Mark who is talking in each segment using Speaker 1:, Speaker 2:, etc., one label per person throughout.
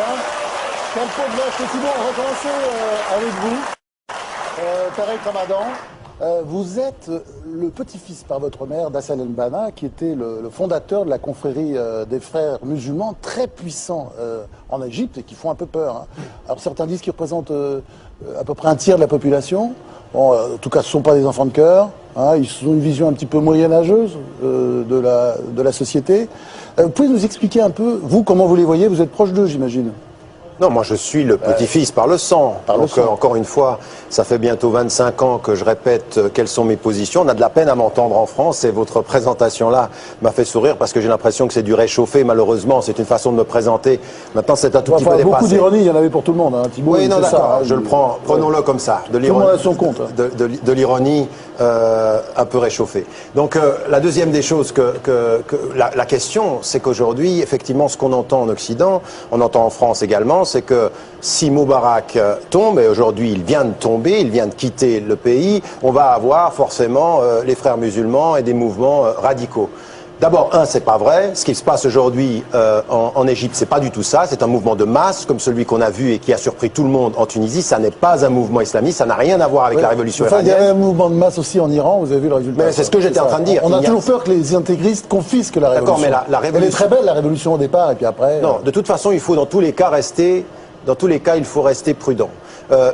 Speaker 1: hein. Quel pot de l'Est. Effectivement, on va commencer avec vous, Tarek Ramadan. Vous êtes le petit-fils par votre mère d'Hassan el-Banna, qui était le fondateur de la confrérie des frères musulmans, très puissant en Égypte et qui font un peu peur. Hein. Alors certains disent qu'ils représentent à peu près un tiers de la population. Bon, en tout cas, ce ne sont pas des enfants de cœur. Hein, ils ont une vision un petit peu moyenâgeuse de la société. Vous pouvez nous expliquer un peu, vous, comment vous les voyez? Vous êtes proche d'eux, j'imagine.
Speaker 2: Non, moi je suis le petit-fils par le sang. Donc encore une fois, ça fait bientôt 25 ans que je répète quelles sont mes positions. On a de la peine à m'entendre en France et votre présentation-là m'a fait sourire parce que j'ai l'impression que c'est du réchauffé. Malheureusement, c'est une façon de me présenter. Maintenant, c'est un tout petit peu dépassé.
Speaker 1: Beaucoup d'ironie, il y en avait pour tout le monde. Hein. Thibault,
Speaker 2: oui, non, d'accord, je le prends, prenons-le comme ça.
Speaker 1: Tout le monde a son compte.
Speaker 2: De l'ironie un peu réchauffée. Donc la deuxième des choses la question, c'est qu'aujourd'hui, effectivement, ce qu'on entend en Occident, on entend en France également, c'est que si Moubarak tombe, et aujourd'hui il vient de tomber, il vient de quitter le pays, on va avoir forcément les frères musulmans et des mouvements radicaux. D'abord, c'est pas vrai. Ce qui se passe aujourd'hui en Égypte, c'est pas du tout ça. C'est un mouvement de masse, comme celui qu'on a vu et qui a surpris tout le monde en Tunisie. Ça n'est pas un mouvement islamiste. Ça n'a rien à voir avec la révolution iranienne.
Speaker 1: Il y avait un mouvement de masse aussi en Iran. Vous avez vu le résultat.
Speaker 2: Mais c'est ce que j'étais en train de dire.
Speaker 1: On a toujours peur que les intégristes confisquent la révolution.
Speaker 2: D'accord, mais la révolution.
Speaker 1: Elle est très belle, la révolution au départ, et puis après.
Speaker 2: Non, de toute façon, il faut dans tous les cas rester. Dans tous les cas, il faut rester prudent.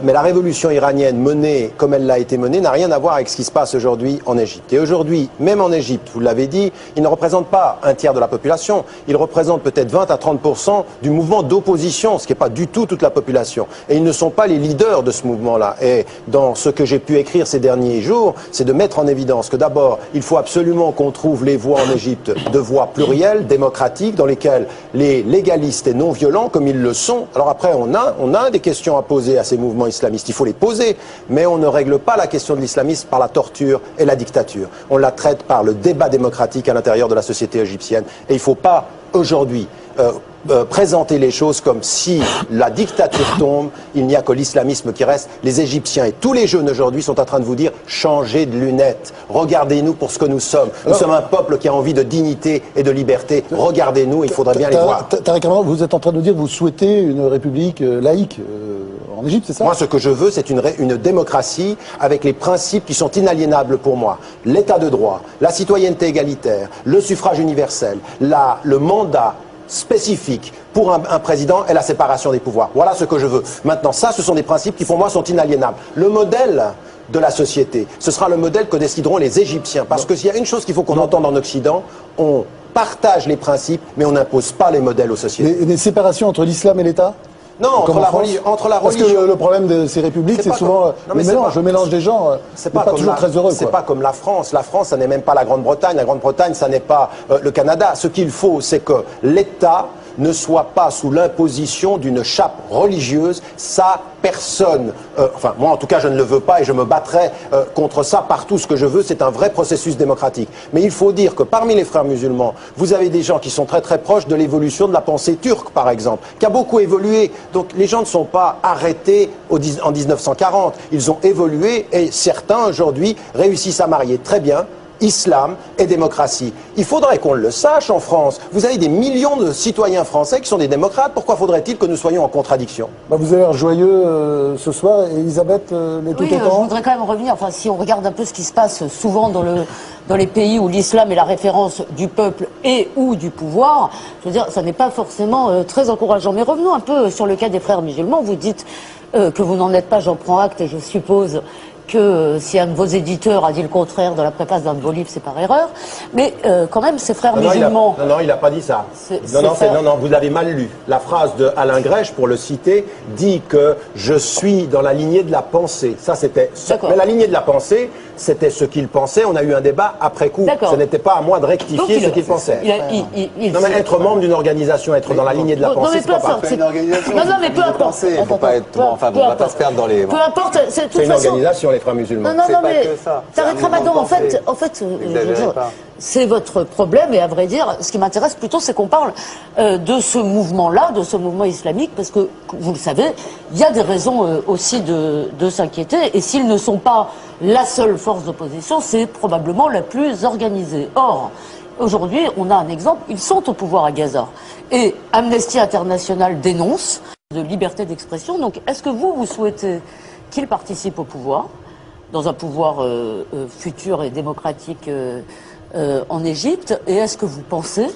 Speaker 2: Mais la révolution iranienne menée comme elle l'a été menée n'a rien à voir avec ce qui se passe aujourd'hui en Égypte. Et aujourd'hui, même en Égypte, vous l'avez dit, il ne représente pas un tiers de la population. Il représente peut-être 20 à 30% du mouvement d'opposition, ce qui n'est pas du tout toute la population. Et ils ne sont pas les leaders de ce mouvement-là. Et dans ce que j'ai pu écrire ces derniers jours, c'est de mettre en évidence que d'abord, il faut absolument qu'on trouve les voies en Égypte de voies plurielles, démocratiques, dans lesquelles les légalistes et non violents, comme ils le sont. Alors après, on a des questions à poser à ces mouvements islamistes. Il faut les poser, mais on ne règle pas la question de l'islamisme par la torture et la dictature. On la traite par le débat démocratique à l'intérieur de la société égyptienne. Et il ne faut pas, aujourd'hui, présenter les choses comme si la dictature tombe, il n'y a que l'islamisme qui reste. Les Égyptiens et tous les jeunes aujourd'hui sont en train de vous dire changez de lunettes, regardez-nous pour ce que nous sommes. Nous sommes un peuple qui a envie de dignité et de liberté. Regardez-nous, il faudrait bien les voir.
Speaker 1: Tarek Ramadan, vous êtes en train de nous dire que vous souhaitez une république laïque en Égypte, c'est ça?
Speaker 2: Moi, ce que je veux, c'est une démocratie avec les principes qui sont inaliénables pour moi. L'état de droit, la citoyenneté égalitaire, le suffrage universel, le mandat spécifique pour un président et la séparation des pouvoirs. Voilà ce que je veux. Maintenant, ça, ce sont des principes qui, pour moi, sont inaliénables. Le modèle de la société, ce sera le modèle que décideront les Égyptiens. Parce que s'il y a une chose qu'il faut qu'on entende en Occident, on partage les principes, mais on n'impose pas les modèles aux sociétés.
Speaker 1: Des séparations entre l'islam et l'État?
Speaker 2: Non, entre la religion.
Speaker 1: Parce que le problème de ces républiques, c'est souvent le mélange des gens. C'est pas toujours très heureux.
Speaker 2: C'est pas comme la France. La France, ça n'est même pas la Grande-Bretagne. La Grande-Bretagne, ça n'est pas le Canada. Ce qu'il faut, c'est que l'État ne soit pas sous l'imposition d'une chape religieuse. Ça, personne, enfin moi en tout cas je ne le veux pas et je me battrai contre ça partout. Ce que je veux, c'est un vrai processus démocratique. Mais il faut dire que parmi les frères musulmans, vous avez des gens qui sont très très proches de l'évolution de la pensée turque, par exemple, qui a beaucoup évolué. Donc les gens ne sont pas arrêtés en 1940. Ils ont évolué et certains aujourd'hui réussissent à marier très bien islam et démocratie. Il faudrait qu'on le sache en France. Vous avez des millions de citoyens français qui sont des démocrates. Pourquoi faudrait-il que nous soyons en contradiction?
Speaker 1: Vous avez l'air joyeux ce soir. Elisabeth, les tout autant.
Speaker 3: Je voudrais quand même revenir. Enfin, si on regarde un peu ce qui se passe souvent dans les pays où l'islam est la référence du peuple et ou du pouvoir, je veux dire, ça n'est pas forcément très encourageant. Mais revenons un peu sur le cas des frères musulmans. Vous dites que vous n'en êtes pas, j'en prends acte, et je suppose que si un de vos éditeurs a dit le contraire de la préface d'un de vos livres, c'est par erreur. Mais quand même, ces frères musulmans...
Speaker 2: Non, il n'a pas dit ça. Non, vous l'avez mal lu. La phrase de Alain Grèche, pour le citer, dit que je suis dans la lignée de la pensée. Ça, c'était... Mais la lignée de la pensée, c'était ce qu'il pensait. On a eu un débat après coup. Ce n'était pas à moi de rectifier ce qu'il pensait. Non, mais être membre d'une organisation, être dans la lignée de la pensée, c'est pas parfait.
Speaker 4: C'est une organisation.
Speaker 3: Non, mais peu importe.
Speaker 4: On ne va pas se perdre dans les...
Speaker 3: Peu importe.
Speaker 2: C'est une organisation, les frères musulmans.
Speaker 3: Non, mais Tarek Ramadan, en fait, c'est votre problème, et à vrai dire, ce qui m'intéresse plutôt, c'est qu'on parle de ce mouvement-là, de ce mouvement islamique, parce que, vous le savez, il y a des raisons aussi de s'inquiéter, et s'ils ne sont pas la seule force d'opposition, c'est probablement la plus organisée. Or, Aujourd'hui, on a un exemple, ils sont au pouvoir à Gaza. Et Amnesty International dénonce de liberté d'expression. Donc, est-ce que vous souhaitez qu'ils participent au pouvoir, dans un pouvoir futur et démocratique en Égypte? Et est-ce que vous pensez,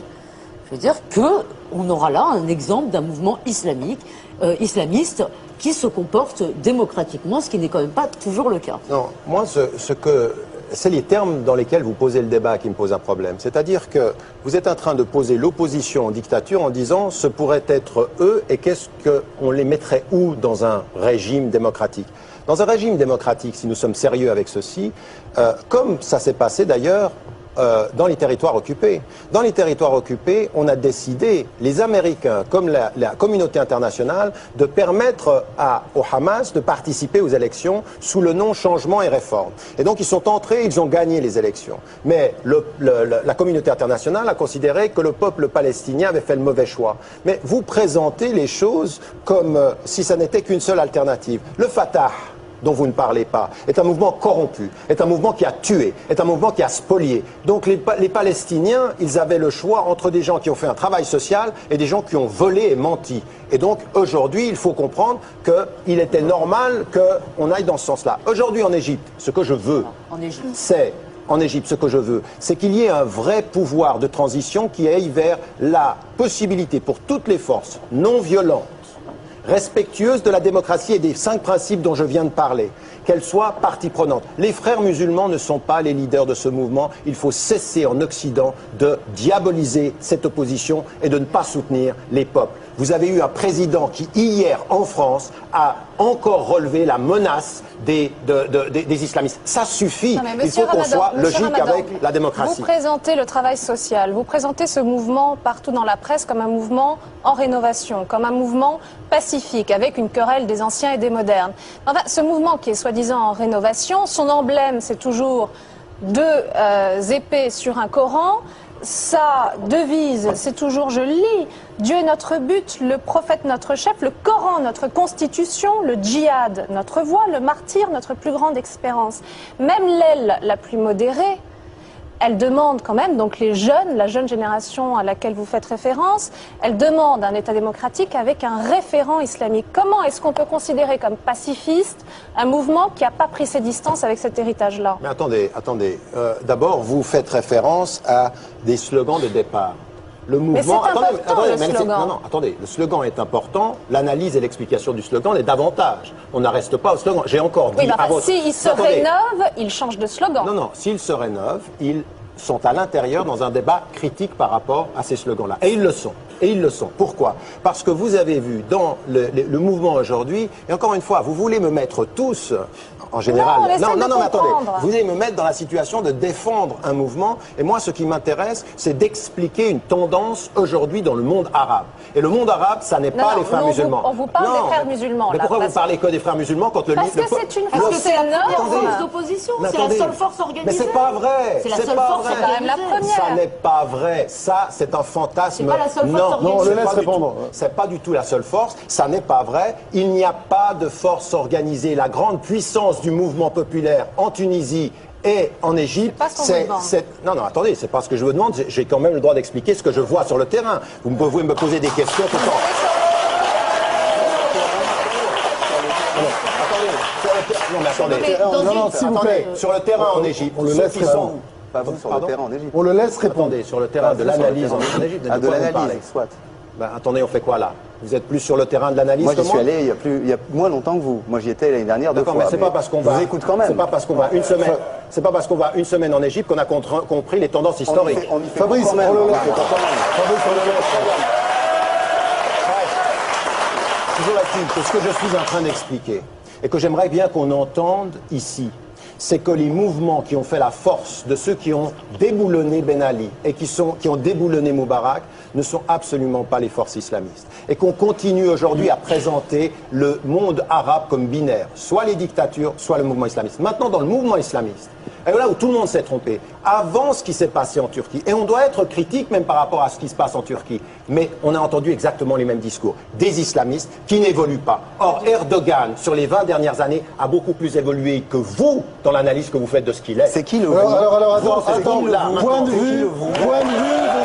Speaker 3: je veux dire, qu'on aura là un exemple d'un mouvement islamiste qui se comporte démocratiquement, ce qui n'est quand même pas toujours le cas?
Speaker 2: Non, moi, c'est les termes dans lesquels vous posez le débat qui me posent un problème. C'est-à-dire que vous êtes en train de poser l'opposition aux dictatures en disant ce pourrait être eux et qu'est-ce qu'on les mettrait où dans un régime démocratique? Dans un régime démocratique, si nous sommes sérieux avec ceci, comme ça s'est passé d'ailleurs dans les territoires occupés. Dans les territoires occupés, on a décidé, les Américains, comme la communauté internationale, de permettre au Hamas de participer aux élections sous le nom changement et réforme. Et donc ils sont entrés, ils ont gagné les élections. Mais la communauté internationale a considéré que le peuple palestinien avait fait le mauvais choix. Mais vous présentez les choses comme si ça n'était qu'une seule alternative. Le Fatah, dont vous ne parlez pas, est un mouvement corrompu, est un mouvement qui a tué, est un mouvement qui a spolié. Donc les Palestiniens, ils avaient le choix entre des gens qui ont fait un travail social et des gens qui ont volé et menti. Et donc aujourd'hui, il faut comprendre qu'il était normal qu'on aille dans ce sens-là. Aujourd'hui en Égypte, ce que je veux, c'est qu'il y ait un vrai pouvoir de transition qui aille vers la possibilité pour toutes les forces non violentes, respectueuse de la démocratie et des 5 principes dont je viens de parler, qu'elle soit partie prenante. Les frères musulmans ne sont pas les leaders de ce mouvement. Il faut cesser en Occident de diaboliser cette opposition et de ne pas soutenir les peuples. Vous avez eu un président qui, hier, en France, a encore relevé la menace des islamistes. Ça suffit. Il faut qu'on soit logique avec la démocratie.
Speaker 5: Vous présentez le travail social, vous présentez ce mouvement partout dans la presse comme un mouvement en rénovation, comme un mouvement pacifique, avec une querelle des anciens et des modernes. Enfin, ce mouvement qui est soi-disant en rénovation, son emblème, c'est toujours 2 épées sur un Coran. Sa devise, c'est toujours, je lis, Dieu est notre but, le prophète notre chef, le Coran notre constitution, le djihad notre voie, le martyr notre plus grande espérance. Même l'aile la plus modérée, elle demande quand même, donc les jeunes, la jeune génération à laquelle vous faites référence, elle demande un État démocratique avec un référent islamique. Comment est-ce qu'on peut considérer comme pacifiste un mouvement qui n'a pas pris ses distances avec cet héritage-là?
Speaker 2: Mais attendez. D'abord, vous faites référence à des slogans de départ. Le mouvement.
Speaker 5: Mais c'est important, le slogan.
Speaker 2: Non, attendez. Le slogan est important. L'analyse et l'explication du slogan est davantage. On n'arrête pas au slogan. J'ai encore dit.
Speaker 5: Oui, s'ils se rénovent, ils changent de slogan.
Speaker 2: Non. S'ils se rénovent, ils sont à l'intérieur dans un débat critique par rapport à ces slogans-là. Et ils le sont. Pourquoi? Parce que vous avez vu dans le mouvement aujourd'hui, et encore une fois, vous voulez me mettre tous, en général... Non, mais attendez. Vous voulez me mettre dans la situation de défendre un mouvement, et moi, ce qui m'intéresse, c'est d'expliquer une tendance aujourd'hui dans le monde arabe. Et le monde arabe, ça n'est pas les frères musulmans.
Speaker 5: On vous parle des frères musulmans.
Speaker 2: Mais pourquoi vous parlez que des frères musulmans quand le...
Speaker 5: Parce que c'est une force
Speaker 3: force d'opposition, c'est la seule force organisée.
Speaker 2: Mais c'est pas vrai.
Speaker 3: C'est la seule force.
Speaker 5: C'est quand même la première.
Speaker 2: Ça n'est pas vrai. Ça, c'est un fantasme.
Speaker 3: C'est pas la seule force organisée.
Speaker 1: Non, on le laisse répondre.
Speaker 2: C'est pas du tout la seule force. Ça n'est pas vrai. Il n'y a pas de force organisée. La grande puissance du mouvement populaire en Tunisie et en Égypte, non, attendez, c'est pas ce que je vous demande. J'ai quand même le droit d'expliquer ce que je vois sur le terrain. Vous pouvez me poser des questions tout le temps. Attendez. Sur le terrain en Égypte,
Speaker 1: on le laisse répondre.
Speaker 4: Pas vous sur le terrain en Égypte.
Speaker 1: On le laisse répondre.
Speaker 2: Attendez, sur le terrain de l'analyse en Égypte.
Speaker 4: De l'analyse, soit.
Speaker 2: Attendez, on fait quoi là? Vous êtes plus sur le terrain de l'analyse que moi?
Speaker 4: Moi, j'y suis allé il y a moins longtemps que vous. Moi, j'y étais l'année dernière 2 fois.
Speaker 2: D'accord, mais c'est pas parce qu'on va.
Speaker 4: Je vous écoute quand même.
Speaker 2: C'est pas parce qu'on va une semaine. C'est pas parce qu'on va une semaine en Égypte qu'on a compris les tendances historiques.
Speaker 1: Fabrice, on le laisse.
Speaker 2: Toujours est-il que ce que je suis en train d'expliquer et que j'aimerais bien qu'on entende ici, c'est que les mouvements qui ont fait la force de ceux qui ont déboulonné Ben Ali et qui ont déboulonné Moubarak ne sont absolument pas les forces islamistes. Et qu'on continue aujourd'hui à présenter le monde arabe comme binaire, soit les dictatures, soit le mouvement islamiste. Maintenant, dans le mouvement islamiste, Et là où tout le monde s'est trompé, avant ce qui s'est passé en Turquie, et on doit être critique même par rapport à ce qui se passe en Turquie, mais on a entendu exactement les mêmes discours, des islamistes qui n'évoluent pas. Or, Erdogan, sur les 20 dernières années, a beaucoup plus évolué que vous dans l'analyse que vous faites de ce qu'il est.
Speaker 4: C'est qui le vous?
Speaker 1: Alors,
Speaker 2: Vous, c'est
Speaker 1: attends,
Speaker 2: vous, là,
Speaker 1: point de
Speaker 2: maintenant,
Speaker 1: vue de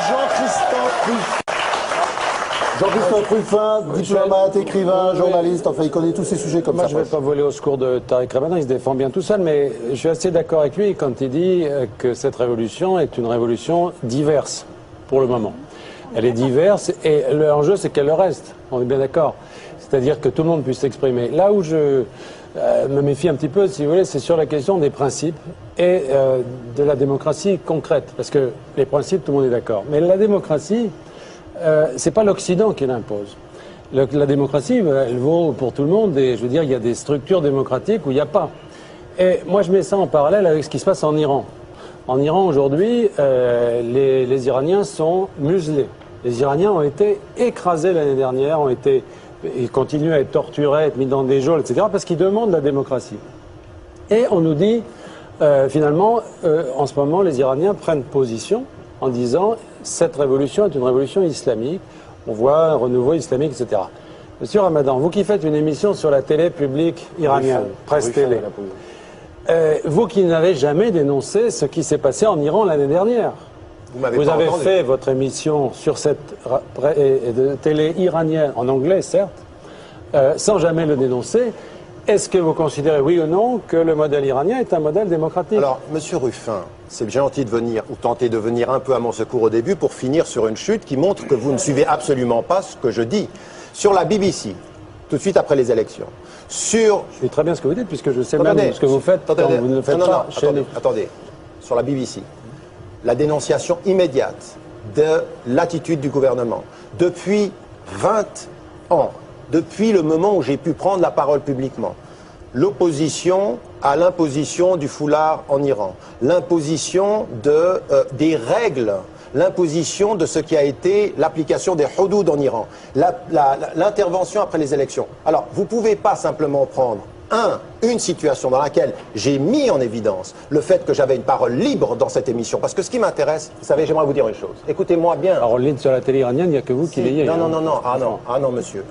Speaker 1: Jean-Christophe Ruffin. Jean-Christophe Ruffin, diplomate, écrivain, journaliste, enfin il connaît tous ces sujets comme
Speaker 6: Moi,
Speaker 1: ça.
Speaker 6: je ne vais pas voler au secours de Tariq Ramadan, il se défend bien tout seul, mais je suis assez d'accord avec lui quand il dit que cette révolution est une révolution diverse, pour le moment. Elle est diverse, et l'enjeu, c'est qu'elle le reste, on est bien d'accord. C'est-à-dire que tout le monde puisse s'exprimer. Là où je me méfie un petit peu, si vous voulez, c'est sur la question des principes et de la démocratie concrète. Parce que les principes, tout le monde est d'accord. Mais la démocratie, c'est pas l'Occident qui l'impose. La démocratie, elle vaut pour tout le monde, et je veux dire, il y a des structures démocratiques où il n'y a pas. Et moi, je mets ça en parallèle avec ce qui se passe en Iran. En Iran, aujourd'hui, les Iraniens sont muselés. Les Iraniens ont été écrasés l'année dernière, ils continuent à être torturés, à être mis dans des geôles, etc., parce qu'ils demandent la démocratie. Et on nous dit, finalement, en ce moment, les Iraniens prennent position en disant cette révolution est une révolution islamique. On voit un renouveau islamique, etc. Monsieur Ramadan, vous qui faites une émission sur la télé publique iranienne, Presse Télé, vous qui n'avez jamais dénoncé ce qui s'est passé en Iran l'année dernière. Vous avez fait votre émission sur cette télé iranienne, en anglais certes, sans jamais le dénoncer. Est-ce que vous considérez, oui ou non, que le modèle iranien est un modèle démocratique?
Speaker 2: Alors, monsieur Ruffin, c'est gentil de venir, ou tenter de venir un peu à mon secours au début pour finir sur une chute qui montre que vous ne suivez absolument pas ce que je dis. Sur la BBC, tout de suite après les élections, sur...
Speaker 6: Je sais très bien ce que vous dites, puisque je sais même ce que vous faites quand vous ne le faites pas chez nous.
Speaker 2: Attendez, sur la BBC, la dénonciation immédiate de l'attitude du gouvernement. Depuis 20 ans, depuis le moment où j'ai pu prendre la parole publiquement, l'opposition à l'imposition du foulard en Iran, l'imposition des règles, l'imposition de ce qui a été l'application des houdoud en Iran, l'intervention après les élections. Alors, vous ne pouvez pas simplement prendre une situation dans laquelle j'ai mis en évidence le fait que j'avais une parole libre dans cette émission. Parce que ce qui m'intéresse, vous savez, j'aimerais vous dire une chose. Écoutez-moi bien.
Speaker 6: Parole libre sur la télé iranienne, il n'y a que vous qui l'ayez.
Speaker 2: Non, monsieur.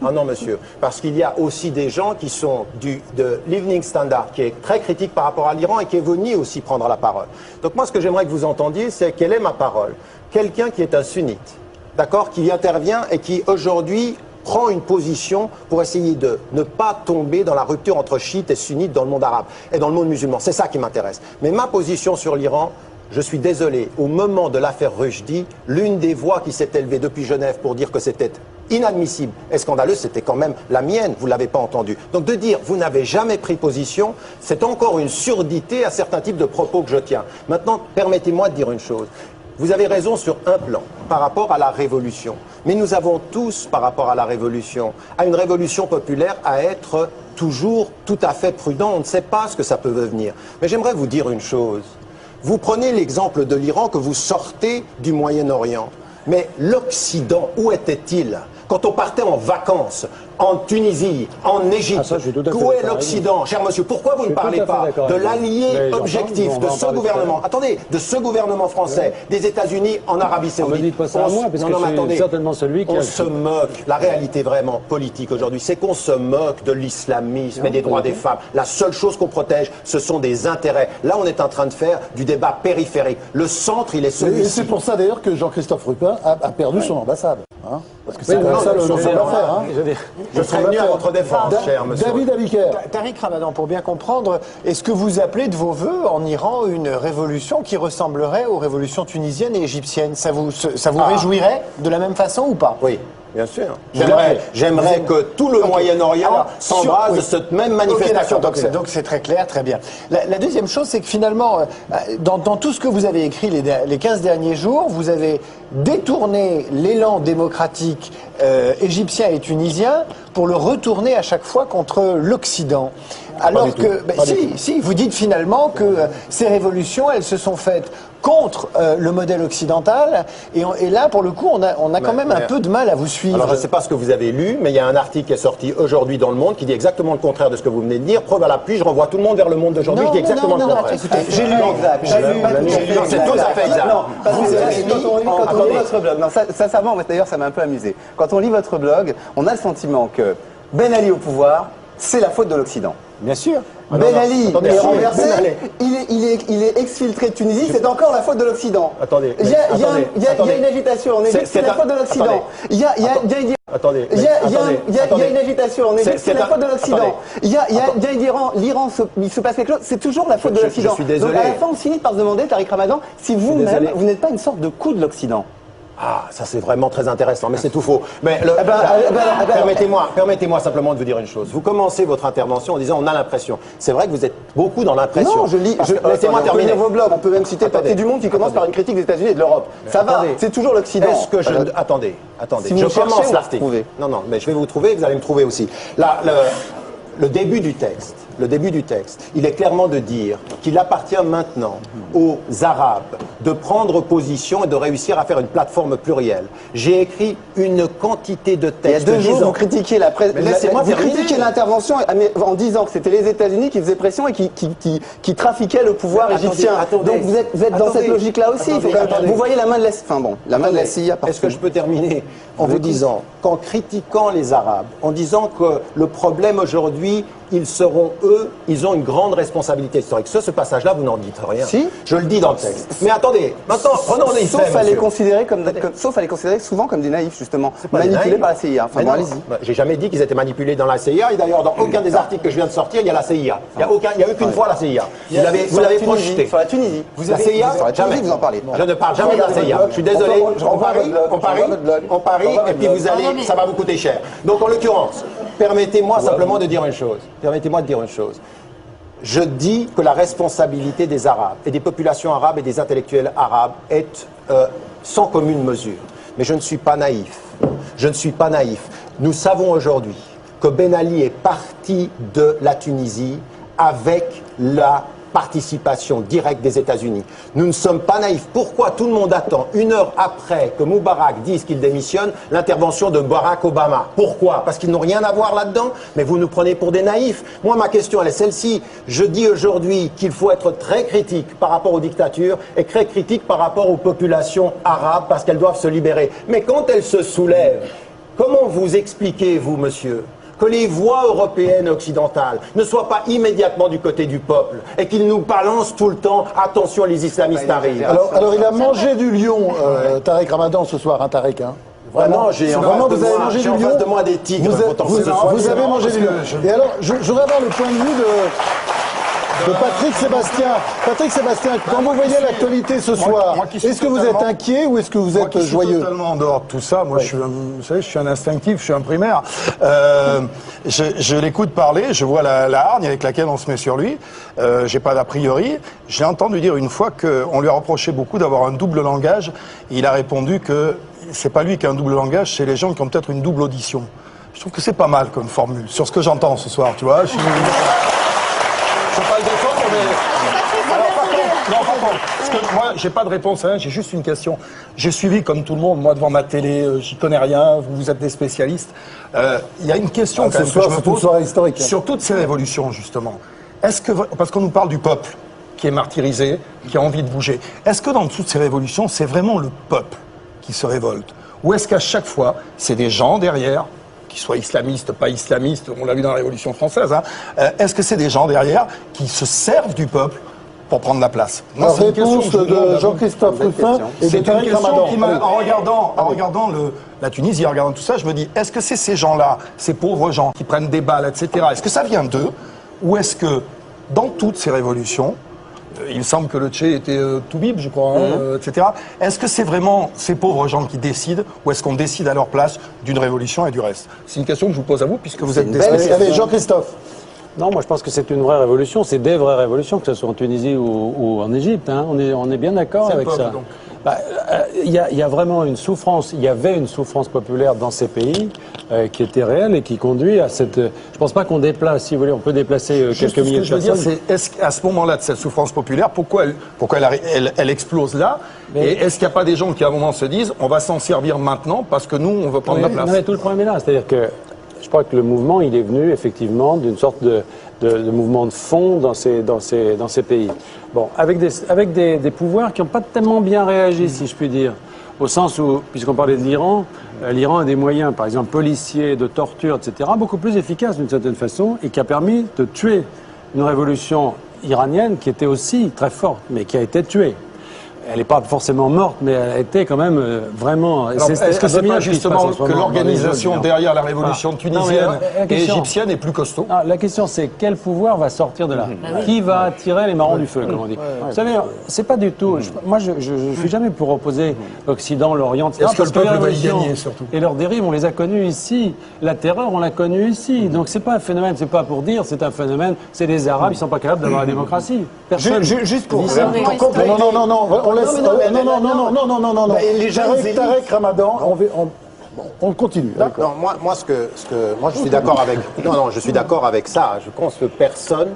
Speaker 2: Parce qu'il y a aussi des gens qui sont de l'Evening Standard, qui est très critique par rapport à l'Iran et qui est venu aussi prendre la parole. Donc moi, ce que j'aimerais que vous entendiez, c'est quelle est ma parole. Quelqu'un qui est un sunnite, d'accord, qui intervient et qui aujourd'hui prend une position pour essayer de ne pas tomber dans la rupture entre chiites et sunnites dans le monde arabe et dans le monde musulman. C'est ça qui m'intéresse. Mais ma position sur l'Iran, je suis désolé, au moment de l'affaire Rushdie, l'une des voix qui s'est élevée depuis Genève pour dire que c'était inadmissible et scandaleux, c'était quand même la mienne, vous ne l'avez pas entendu. Donc de dire vous n'avez jamais pris position, c'est encore une surdité à certains types de propos que je tiens. Maintenant, permettez-moi de dire une chose. Vous avez raison sur un plan, par rapport à la révolution. Mais nous avons tous, par rapport à la révolution, à une révolution populaire, à être toujours tout à fait prudent. On ne sait pas ce que ça peut devenir. Mais j'aimerais vous dire une chose. Vous prenez l'exemple de l'Iran que vous sortez du Moyen-Orient. Mais l'Occident, où était-il quand on partait en vacances en Tunisie, en Égypte? Où est l'Occident, cher monsieur? Pourquoi vous ne parlez pas de l'allié objectif de ce gouvernement, attendez, de ce gouvernement français, des États-Unis en Arabie Saoudite?
Speaker 6: Ne me dites pas ça à moi, parce que je suis certainement celui qui
Speaker 2: on se moque. La réalité vraiment politique aujourd'hui, c'est qu'on se moque de l'islamisme et des droits des femmes. La seule chose qu'on protège, ce sont des intérêts. Là, on est en train de faire du débat périphérique. Le centre, il est celui-ci.
Speaker 1: Et c'est pour ça d'ailleurs que Jean-Christophe Ruffin a perdu son ambassade. Hein, parce que c'est comme ça son affaire. Hein.
Speaker 2: Je serai venu à votre défense, cher monsieur.
Speaker 1: David Abiker.
Speaker 7: Tariq Ramadan, pour bien comprendre, est-ce que vous appelez de vos voeux en Iran une révolution qui ressemblerait aux révolutions tunisiennes et égyptiennes? Ça vous réjouirait de la même façon ou pas?
Speaker 2: Oui. Bien sûr. J'aimerais que tout le Moyen-Orient s'embrase de cette même manifestation.
Speaker 7: Donc c'est très clair, très bien. La deuxième chose, c'est que finalement, dans tout ce que vous avez écrit les 15 derniers jours, vous avez détourné l'élan démocratique égyptien et tunisien pour le retourner à chaque fois contre l'Occident. Alors que, si, vous dites finalement que ces révolutions, elles se sont faites contre le modèle occidental, et là, pour le coup, on a quand même un peu de mal à vous suivre.
Speaker 2: Alors, je ne sais pas ce que vous avez lu, mais il y a un article qui est sorti aujourd'hui dans Le Monde qui dit exactement le contraire de ce que vous venez de dire. Preuve à l'appui, je renvoie tout le monde vers Le Monde d'aujourd'hui qui dit exactement le contraire.
Speaker 7: Écoutez, j'ai lu.
Speaker 2: C'est tout à fait exact.
Speaker 4: Non, parce que quand on lit votre blog, non, sincèrement, d'ailleurs, ça m'a un peu amusé. Quand on lit votre blog, on a le sentiment que Ben Ali au pouvoir, c'est la faute de l'Occident.
Speaker 7: Bien sûr.
Speaker 4: Ben Ali est renversé, il est exfiltré de Tunisie, c'est encore la faute de l'Occident.
Speaker 2: Attendez.
Speaker 4: Il y a une agitation en Égypte, c'est la faute de l'Occident. Il y a une agitation en Égypte, c'est la faute de l'Occident. Il y a l'Iran, il se passe quelque chose, c'est toujours la faute de l'Occident.
Speaker 2: Je suis désolé.
Speaker 4: Donc à la fin, on finit par se demander, Tariq Ramadan, si vous-même, vous n'êtes pas une sorte de coup de l'Occident.
Speaker 2: Ah, ça c'est vraiment très intéressant, mais c'est tout faux. Mais permettez-moi simplement de vous dire une chose. Vous commencez votre intervention en disant on a l'impression. C'est vrai que vous êtes beaucoup dans l'impression.
Speaker 4: Non, laissez-moi terminer vos blogs. On peut même citer Papier du Monde qui commence par une critique des États-unis et de l'Europe. Ça va, c'est toujours l'Occident.
Speaker 2: Est-ce que attendez.
Speaker 4: Si je commence l'article.
Speaker 2: Non, mais je vais vous trouver, vous allez me trouver aussi. Là, le début du texte, il est clairement de dire qu'il appartient maintenant aux Arabes de prendre position et de réussir à faire une plateforme plurielle. J'ai écrit une quantité de textes.
Speaker 4: Il y a 2 jours, vous critiquiez la presse, vous critiquiez l'intervention en disant que c'était les États-Unis qui faisaient pression et qui trafiquaient le pouvoir égyptien. Donc vous êtes dans cette logique-là aussi. Vous voyez la main de la CIA. Enfin bon, la main de la CIA.
Speaker 2: Est-ce que je peux terminer en vous disant qu'en critiquant les Arabes, en disant que le problème aujourd'hui, ils ont une grande responsabilité historique. Ce passage-là, vous n'en dites rien.
Speaker 4: Si.
Speaker 2: Je le dis dans le texte. Mais attendez, maintenant, prenons les faits,
Speaker 4: sauf à les considérer souvent comme des naïfs, justement, manipulés par la CIA. Enfin bon, allez-y.
Speaker 2: J'ai jamais dit qu'ils étaient manipulés dans la CIA, et d'ailleurs, dans aucun des articles que je viens de sortir, il y a la CIA. Il n'y a eu qu'une fois la CIA. Vous l'avez projeté.
Speaker 4: Sur la Tunisie.
Speaker 2: La CIA, jamais.
Speaker 4: Vous en parlez.
Speaker 2: Je ne parle jamais de la CIA. Je suis désolé. On parie, et puis ça va vous coûter cher. Donc, en l'occurrence, permettez-moi simplement de dire une chose. Je dis que la responsabilité des Arabes et des populations arabes et des intellectuels arabes est sans commune mesure. Mais je ne suis pas naïf. Nous savons aujourd'hui que Ben Ali est parti de la Tunisie avec la participation directe des États-Unis. Nous ne sommes pas naïfs. Pourquoi tout le monde attend, 1 heure après que Moubarak dise qu'il démissionne, l'intervention de Barack Obama? Pourquoi? Parce qu'ils n'ont rien à voir là-dedans? Mais vous nous prenez pour des naïfs. Moi, ma question, elle est celle-ci. Je dis aujourd'hui qu'il faut être très critique par rapport aux dictatures et très critique par rapport aux populations arabes parce qu'elles doivent se libérer. Mais quand elles se soulèvent, comment vous expliquez, vous, monsieur, que les voix européennes et occidentales ne soient pas immédiatement du côté du peuple et qu'ils nous balancent tout le temps « attention, les islamistes arrivent ».
Speaker 1: Alors il a mangé du lion, Tariq Ramadan, ce soir, hein, Tariq, hein.
Speaker 2: Vraiment, j'ai en face de moi des tigres.
Speaker 1: Vous avez mangé du lion. Et alors, je voudrais avoir le point de vue de Patrick Sébastien. Patrick Sébastien, quand vous voyez l'actualité ce soir, est-ce que vous êtes inquiet ou est-ce que vous êtes joyeux?
Speaker 8: Je suis totalement en dehors de tout ça. Moi, vous savez, je suis un instinctif, je suis un primaire. Je l'écoute parler, je vois la hargne avec laquelle on se met sur lui. J'ai pas d'a priori. J'ai entendu dire une fois qu'on lui a reproché beaucoup d'avoir un double langage. Et il a répondu que c'est pas lui qui a un double langage, c'est les gens qui ont peut-être une double audition. Je trouve que c'est pas mal comme formule, sur ce que j'entends ce soir, tu vois. Je suis pas le défendre, mais... Alors, par contre, parce que moi, j'ai pas de réponse à rien, j'ai juste une question. J'ai suivi, comme tout le monde, moi, devant ma télé, j'y connais rien, vous êtes des spécialistes. Il y a une question quand même que je me pose sur toutes ces révolutions, justement. Est-ce que, parce qu'on nous parle du peuple qui est martyrisé, qui a envie de bouger, est-ce que dans toutes ces révolutions, c'est vraiment le peuple qui se révolte? Ou est-ce qu'à chaque fois, c'est des gens derrière, qu'ils soient islamistes, pas islamistes, on l'a vu dans la Révolution française, hein, est-ce que c'est des gens derrière qui se servent du peuple pour prendre la place?
Speaker 1: Moi, c'est une question de Jean-Christophe Ruffin et de Tariq Ramadan.
Speaker 8: En regardant la Tunisie, en regardant tout ça, je me dis, est-ce que c'est ces gens-là, ces pauvres gens qui prennent des balles, etc., est-ce que ça vient d'eux? Ou est-ce que, dans toutes ces révolutions, il me semble que le Tché était Toubib, je crois, etc. Est-ce que c'est vraiment ces pauvres gens qui décident ou est-ce qu'on décide à leur place d'une révolution et du reste? C'est une question que je vous pose à vous puisque vous êtes des spécialistes.
Speaker 1: Allez, Jean-Christophe.
Speaker 6: Non, moi je pense que c'est une vraie révolution, c'est des vraies révolutions, que ce soit en Tunisie ou en Égypte, hein. On est bien d'accord avec ça. Il y a vraiment une souffrance, il y avait une souffrance populaire dans ces pays qui était réelle et qui conduit à cette... Je pense pas qu'on déplace, si vous voulez, on peut déplacer quelques milliers de personnes.
Speaker 8: Ce que je veux dire, c'est est-ce qu'à ce moment-là de cette souffrance populaire, pourquoi elle explose là? Et est-ce qu'il n'y a pas des gens qui à un moment se disent on va s'en servir maintenant parce que nous, on veut prendre la place?
Speaker 6: Non, mais tout le problème est là, c'est-à-dire que je crois que le mouvement, il est venu effectivement d'une sorte de mouvement de fond dans ces pays. Bon, avec des pouvoirs qui n'ont pas tellement bien réagi, si je puis dire. Au sens où, puisqu'on parlait de l'Iran, l'Iran a des moyens, par exemple policiers, de torture, etc., beaucoup plus efficaces d'une certaine façon, et qui a permis de tuer une révolution iranienne qui était aussi très forte, mais qui a été tuée. Elle n'est pas forcément morte, mais elle a été quand même vraiment...
Speaker 8: Est-ce que c'est pas justement que l'organisation derrière la révolution tunisienne et égyptienne est plus costaud?
Speaker 6: La question, c'est quel pouvoir va sortir de là? Qui va attirer les marrons du feu, comme on dit? Vous savez, c'est pas du tout... Moi, je suis jamais pour opposer l'Occident, l'Orient, etc.
Speaker 8: Est-ce que le peuple va y gagner, surtout?
Speaker 6: Et leurs dérives, on les a connues ici. La terreur, on l'a connue ici. Donc c'est pas un phénomène, c'est pas pour dire, c'est un phénomène. C'est des Arabes, ils sont pas capables d'avoir la démocratie.
Speaker 7: Personne. Juste pour...
Speaker 1: Non. Tarek Ramadan, on continue.
Speaker 2: Non, moi, je suis d'accord avec. Non, je suis d'accord avec ça. Je pense que personne.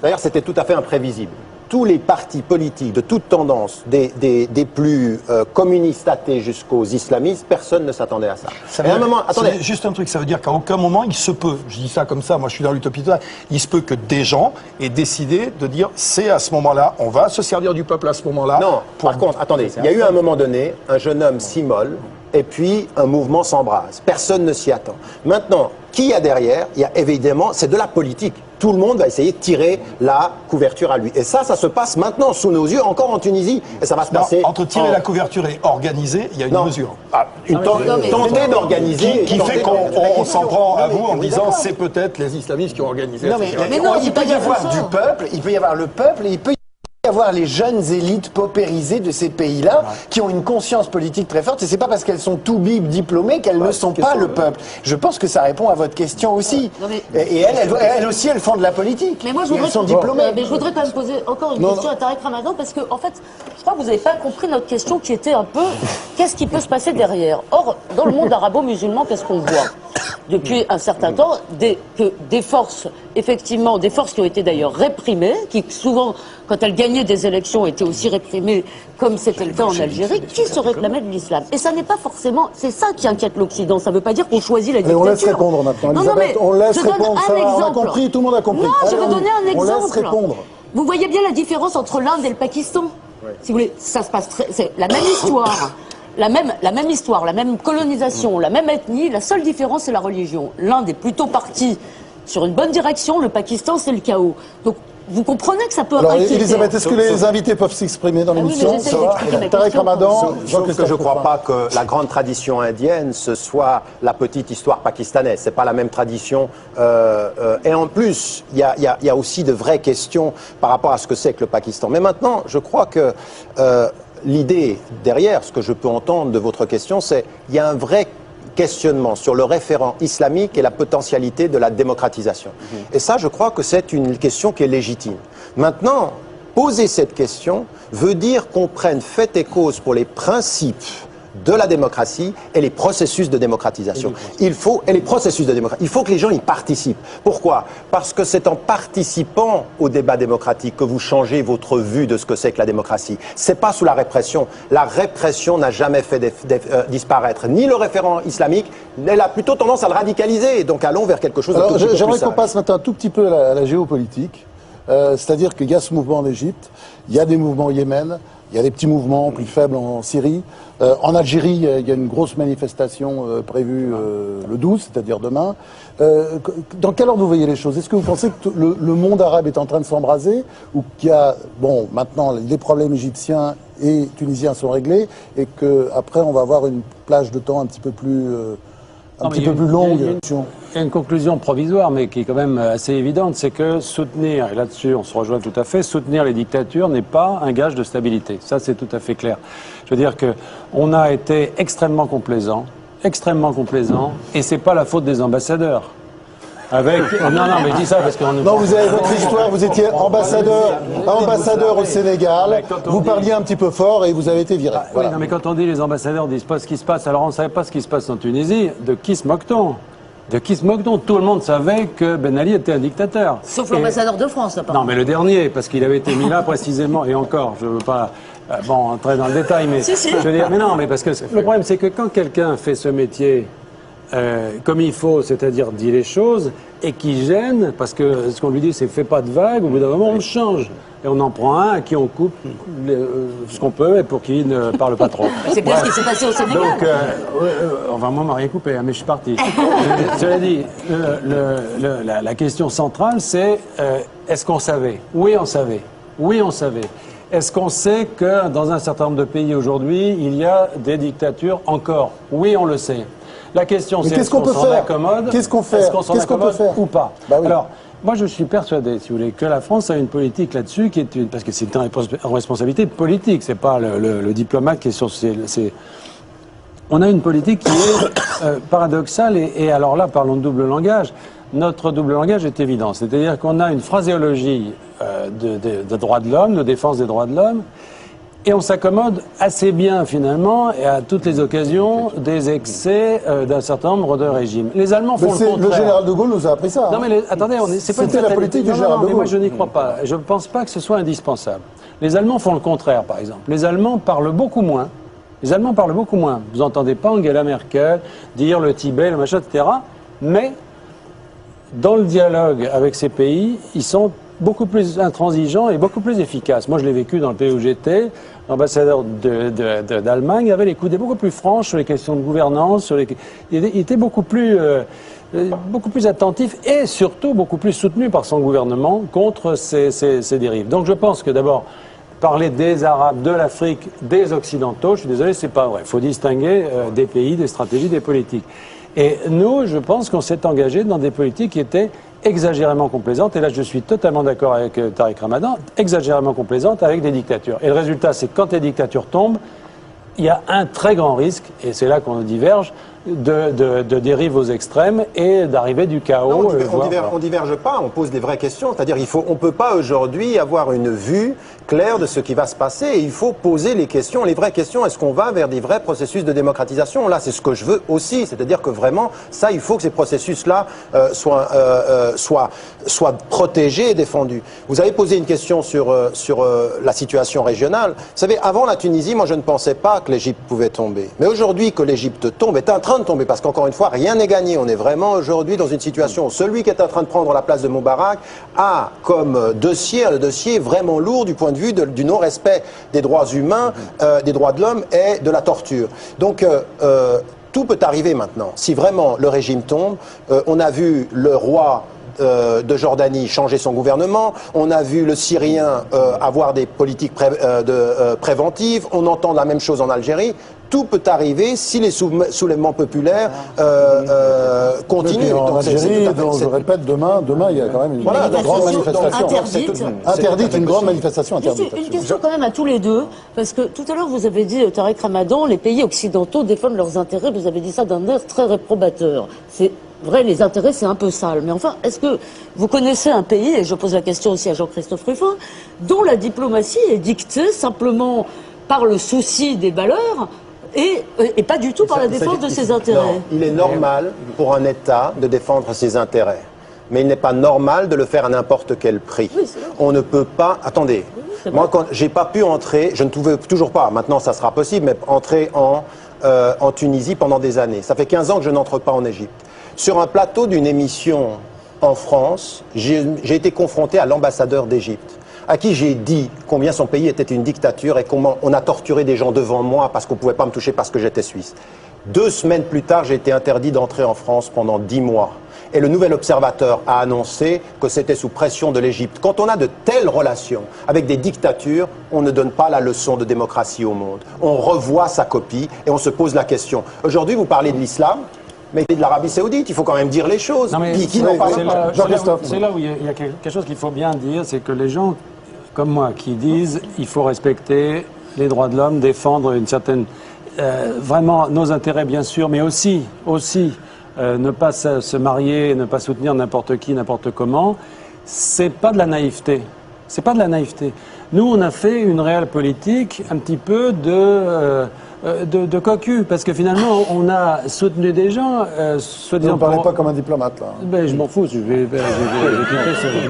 Speaker 2: D'ailleurs, c'était tout à fait imprévisible. Tous les partis politiques de toute tendance, des plus communistes athées jusqu'aux islamistes, personne ne s'attendait à ça.
Speaker 8: Et à un moment, attendez. Juste un truc, ça veut dire qu'à aucun moment il se peut, je dis ça comme ça, moi je suis dans l'utopie totale, il se peut que des gens aient décidé de dire c'est à ce moment-là, on va se servir du peuple à ce moment-là.
Speaker 2: Non, par contre, attendez, il y a eu à un moment donné, un jeune homme s'immole, et puis un mouvement s'embrase. Personne ne s'y attend. Maintenant, qui y a derrière? Il y a évidemment, c'est de la politique. Tout le monde va essayer de tirer la couverture à lui. Et ça se passe maintenant sous nos yeux, encore en Tunisie. Et ça va se passer...
Speaker 8: Entre tirer la couverture et organiser, il y a une mesure.
Speaker 2: Tenter d'organiser...
Speaker 8: Qui fait qu'on s'en prend à vous en disant c'est peut-être les islamistes qui ont organisé.
Speaker 7: Non, mais non, il peut y avoir du peuple, il peut y avoir le peuple, et il peut y avoir les jeunes élites paupérisées de ces pays-là qui ont une conscience politique très forte, et c'est pas parce qu'elles sont tout bib diplômées qu'elles ne sont pas le peuple. Je pense que ça répond à votre question aussi. Et elles aussi, elles font de la politique.
Speaker 3: Mais moi, elles sont diplômées. Mais je voudrais quand même poser encore une question à Tarek Ramadan, parce que, en fait, je crois que vous n'avez pas compris notre question qui était un peu qu'est-ce qui peut se passer derrière? Or, dans le monde arabo-musulman, qu'est-ce qu'on voit depuis un certain temps? Des forces, effectivement, des forces qui ont été d'ailleurs réprimées, qui souvent, quand elles gagnaient des élections, étaient aussi réprimées, comme c'était le cas en Algérie, qui se réclamaient de l'islam. Et ça n'est pas forcément... C'est ça qui inquiète l'Occident. Ça ne veut pas dire qu'on choisit la dictature.
Speaker 1: On laisse répondre maintenant, Elisabeth. On laisse répondre. On a compris, tout le monde a compris.
Speaker 3: Non, je vais donner un exemple.
Speaker 1: On laisse répondre.
Speaker 3: Vous voyez bien la différence entre l'Inde et le Pakistan. Si vous voulez, ça se passe c'est la même histoire. La même histoire, la même colonisation, la même ethnie. La seule différence, c'est la religion. L'Inde est plutôt partie sur une bonne direction. Le Pakistan, c'est le chaos. Donc, vous comprenez que ça peut inquiéter.
Speaker 1: Elisabeth, est-ce que les invités peuvent s'exprimer dans l'émission? Tarek Ramadan,
Speaker 2: sauf que je ne crois pas que la grande tradition indienne, ce soit la petite histoire pakistanaise. C'est pas la même tradition. Et en plus, il y a aussi de vraies questions par rapport à ce que c'est que le Pakistan. Mais maintenant, je crois que l'idée derrière, ce que je peux entendre de votre question, c'est il y a un vrai questionnement sur le référent islamique et la potentialité de la démocratisation. Et ça, je crois que c'est une question qui est légitime. Maintenant, poser cette question veut dire qu'on prenne fait et cause pour les principes de la démocratie et les processus de démocratisation. Il faut que les gens y participent. Pourquoi? Parce que c'est en participant au débat démocratique que vous changez votre vue de ce que c'est que la démocratie. C'est pas sous la répression. La répression n'a jamais fait disparaître ni le référent islamique, elle a plutôt tendance à le radicaliser. Donc allons vers quelque chose de tout petit peu plus
Speaker 1: J'aimerais qu'on
Speaker 2: sage.
Speaker 1: passe maintenant un tout petit peu à la géopolitique. C'est-à-dire qu'il y a ce mouvement en Égypte, il y a des mouvements au Yémen, il y a des petits mouvements plus faibles en Syrie. En Algérie, il y a une grosse manifestation prévue le 12, c'est-à-dire demain. Dans quel ordre vous voyez les choses? Est-ce que vous pensez que le monde arabe est en train de s'embraser, ou qu'il y a, bon, maintenant les problèmes égyptiens et tunisiens sont réglés, et qu'après on va avoir une plage de temps un petit peu plus longue?
Speaker 6: Il y a une conclusion provisoire, mais qui est quand même assez évidente, c'est que soutenir, et là-dessus on se rejoint tout à fait, soutenir les dictatures n'est pas un gage de stabilité. Ça, c'est tout à fait clair. Je veux dire qu'on a été extrêmement complaisant, et c'est pas la faute des ambassadeurs. Avec... Non, mais je dis ça parce qu'on...
Speaker 1: Non, vous avez votre histoire, vous étiez ambassadeur au Sénégal, vous parliez un petit peu fort et vous avez été viré.
Speaker 6: Oui, non, mais quand on dit les ambassadeurs disent pas ce qui se passe, alors on ne savait pas ce qui se passe en Tunisie, de qui se moque-t-on? De qui se moque-t-on? Tout le monde savait que Ben Ali était un dictateur.
Speaker 3: Sauf l'ambassadeur de France, apparemment.
Speaker 6: Non, mais le dernier, parce qu'il avait été mis là précisément, et encore, je ne veux pas entrer dans le détail, mais
Speaker 3: Si.
Speaker 6: je veux dire, mais non, mais parce que le problème, c'est que quand quelqu'un fait ce métier comme il faut, c'est-à-dire dit les choses, et qui gêne, parce que ce qu'on lui dit, c'est fais pas de vagues, au bout d'un moment, on le change. Et on en prend un à qui on coupe ce qu'on peut et pour qu'il ne parle pas trop.
Speaker 3: C'est bien ce qui s'est passé au Sénégal.
Speaker 6: Donc, enfin, moi, on m'a rien coupé, hein, mais je suis parti. Cela dit, la question centrale, c'est est-ce qu'on savait? Oui, on savait. Oui, on savait. Est-ce qu'on sait que dans un certain nombre de pays aujourd'hui, il y a des dictatures encore? Oui, on le sait. La question, c'est est-ce qu'on s'en accommode?
Speaker 1: Qu'est-ce qu'on fait?
Speaker 6: Est-ce qu'on s'en accommode ou pas?
Speaker 1: Bah oui.
Speaker 6: Alors, moi, je suis persuadé, si vous voulez, que la France a une politique là-dessus qui est parce que c'est une responsabilité politique. C'est pas le diplomate qui est sur On a une politique qui est paradoxale et alors là, parlons de double langage. Notre double langage est évident. C'est-à-dire qu'on a une phraséologie de droits de l'homme, de défense des droits de l'homme, et on s'accommode assez bien, finalement, et à toutes les occasions, des excès d'un certain nombre de régimes. Les Allemands font le contraire.
Speaker 1: Le général de Gaulle nous a appris ça.
Speaker 6: Non, mais attendez, c'est pas une
Speaker 1: C'était la politique du général de Gaulle.
Speaker 6: Mais moi, je n'y crois pas. Je ne pense pas que ce soit indispensable. Les Allemands font le contraire, par exemple. Les Allemands parlent beaucoup moins. Les Allemands parlent beaucoup moins. Vous n'entendez pas Angela Merkel dire le Tibet, le machin, etc. Mais, dans le dialogue avec ces pays, ils sont beaucoup plus intransigeants et beaucoup plus efficaces. Moi, je l'ai vécu dans le pays où j'étais. L'ambassadeur d'Allemagne avait les coudées beaucoup plus franches sur les questions de gouvernance. Il était beaucoup plus attentif et surtout beaucoup plus soutenu par son gouvernement contre ces dérives. Donc je pense que d'abord, parler des Arabes, de l'Afrique, des Occidentaux, je suis désolé, c'est pas vrai. Il faut distinguer des pays, des stratégies, des politiques. Et nous, je pense qu'on s'est engagé dans des politiques qui étaient exagérément complaisantes, et là je suis totalement d'accord avec Tariq Ramadan, exagérément complaisantes avec des dictatures. Et le résultat, c'est que quand les dictatures tombent, il y a un très grand risque, et c'est là qu'on diverge, de dérive aux extrêmes et d'arriver du chaos.
Speaker 2: Non, on diverge pas, on pose des vraies questions. C'est-à-dire, on peut pas aujourd'hui avoir une vue claire de ce qui va se passer. Et il faut poser les questions, les vraies questions. Est-ce qu'on va vers des vrais processus de démocratisation? Là, c'est ce que je veux aussi. C'est-à-dire que vraiment, ça, il faut que ces processus-là soient protégés et défendus. Vous avez posé une question sur la situation régionale. Vous savez, avant la Tunisie, moi, je ne pensais pas que l'Égypte pouvait tomber. Mais aujourd'hui, que l'Égypte tombe est en train de tomber, parce qu'encore une fois, rien n'est gagné. On est vraiment aujourd'hui dans une situation où celui qui est en train de prendre la place de Moubarak a comme dossier, un dossier vraiment lourd du point de vue du non-respect des droits humains, des droits de l'homme et de la torture. Donc, tout peut arriver maintenant. Si vraiment le régime tombe, on a vu le roi de Jordanie changer son gouvernement, on a vu le Syrien avoir des politiques préventives, on entend la même chose en Algérie. Tout peut arriver si les soulèvements populaires continuent.
Speaker 1: En Algérie, je répète, demain, il y a quand même une grande manifestation. Interdite, une grande manifestation interdite.
Speaker 3: Une question quand même à tous les deux, parce que tout à l'heure vous avez dit, Tariq Ramadan, les pays occidentaux défendent leurs intérêts, vous avez dit ça d'un air très réprobateur. C'est vrai, les intérêts, c'est un peu sale. Mais enfin, est-ce que vous connaissez un pays, et je pose la question aussi à Jean-Christophe Rufin, dont la diplomatie est dictée simplement par le souci des valeurs et pas du tout par la défense de ses intérêts?
Speaker 2: Non, il est normal pour un État de défendre ses intérêts. Mais il n'est pas normal de le faire à n'importe quel prix. Oui, on ne peut pas... Attendez, moi, quand j'ai pas pu entrer, je ne pouvais toujours pas, maintenant ça sera possible, mais entrer en Tunisie pendant des années. Ça fait 15 ans que je n'entre pas en Égypte. Sur un plateau d'une émission en France, j'ai été confronté à l'ambassadeur d'Égypte, à qui j'ai dit combien son pays était une dictature et comment on a torturé des gens devant moi parce qu'on ne pouvait pas me toucher parce que j'étais suisse. 2 semaines plus tard, j'ai été interdit d'entrer en France pendant 10 mois. Et le Nouvel Observateur a annoncé que c'était sous pression de l'Égypte. Quand on a de telles relations avec des dictatures, on ne donne pas la leçon de démocratie au monde. On revoit sa copie et on se pose la question. Aujourd'hui, vous parlez de l'islam, mais de l'Arabie Saoudite, il faut quand même dire les choses.
Speaker 6: C'est là où il y a quelque chose qu'il faut bien dire, c'est que les gens comme moi qui disent il faut respecter les droits de l'homme, défendre une certaine... vraiment nos intérêts bien sûr, mais aussi ne pas se marier, ne pas soutenir n'importe qui, n'importe comment, c'est pas de la naïveté. C'est pas de la naïveté. Nous, on a fait une réelle politique un petit peu de cocu, parce que finalement, on a soutenu des gens,
Speaker 1: Vous ne parlez pas comme un diplomate, là.
Speaker 6: Ben, je m'en fous, je vais quitter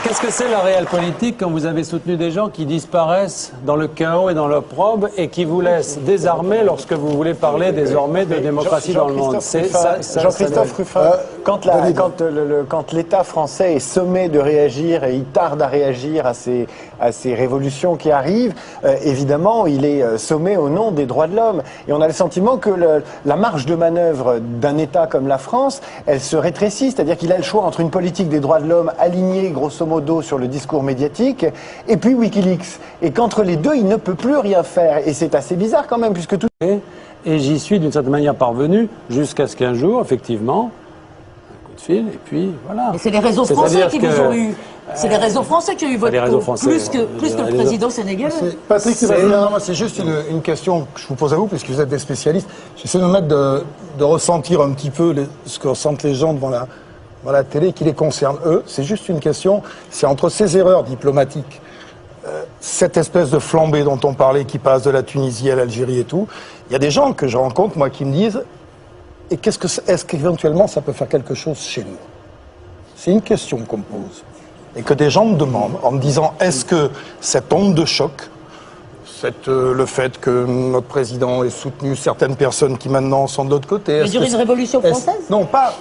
Speaker 6: Qu'est-ce que c'est la réelle politique quand vous avez soutenu des gens qui disparaissent dans le chaos et dans l'opprobre et qui vous laissent désarmés lorsque vous voulez parler désormais de démocratie dans le monde?
Speaker 7: Jean-Christophe Ruffin, quand l'État français est sommé de réagir et il tarde à réagir à ces révolutions qui arrivent, évidemment, il est sommé au nom des droits de l'homme. Et on a le sentiment que la marge de manœuvre d'un État comme la France, elle se rétrécit, c'est-à-dire qu'il a le choix entre une politique des droits de l'homme alignée, grosso modo, sur le discours médiatique, et puis Wikileaks. Et qu'entre les deux, il ne peut plus rien faire. Et c'est assez bizarre quand même, puisque tout...
Speaker 6: Et j'y suis d'une certaine manière parvenu, jusqu'à ce qu'un jour, effectivement, un coup de fil, et puis voilà.
Speaker 3: Et c'est les réseaux français qui vous ont eu. C'est les réseaux français qui ont eu votre coup, plus que le président sénégalais.
Speaker 1: Patrick Sébastien.
Speaker 8: C'est juste une question que je vous pose à vous, puisque vous êtes des spécialistes. J'essaie de me mettre de ressentir un petit peu ce que ressentent les gens devant la télé qui les concerne eux. C'est juste une question, c'est entre ces erreurs diplomatiques, cette espèce de flambée dont on parlait qui passe de la Tunisie à l'Algérie et tout, il y a des gens que je rencontre, moi, qui me disent et est-ce qu'éventuellement ça peut faire quelque chose chez nous? C'est une question qu'on me pose. Et que des gens me demandent en me disant est-ce que cette onde de choc, le fait que notre président ait soutenu certaines personnes qui maintenant sont de l'autre côté.
Speaker 3: Il y a une révolution française?
Speaker 8: Non, pas.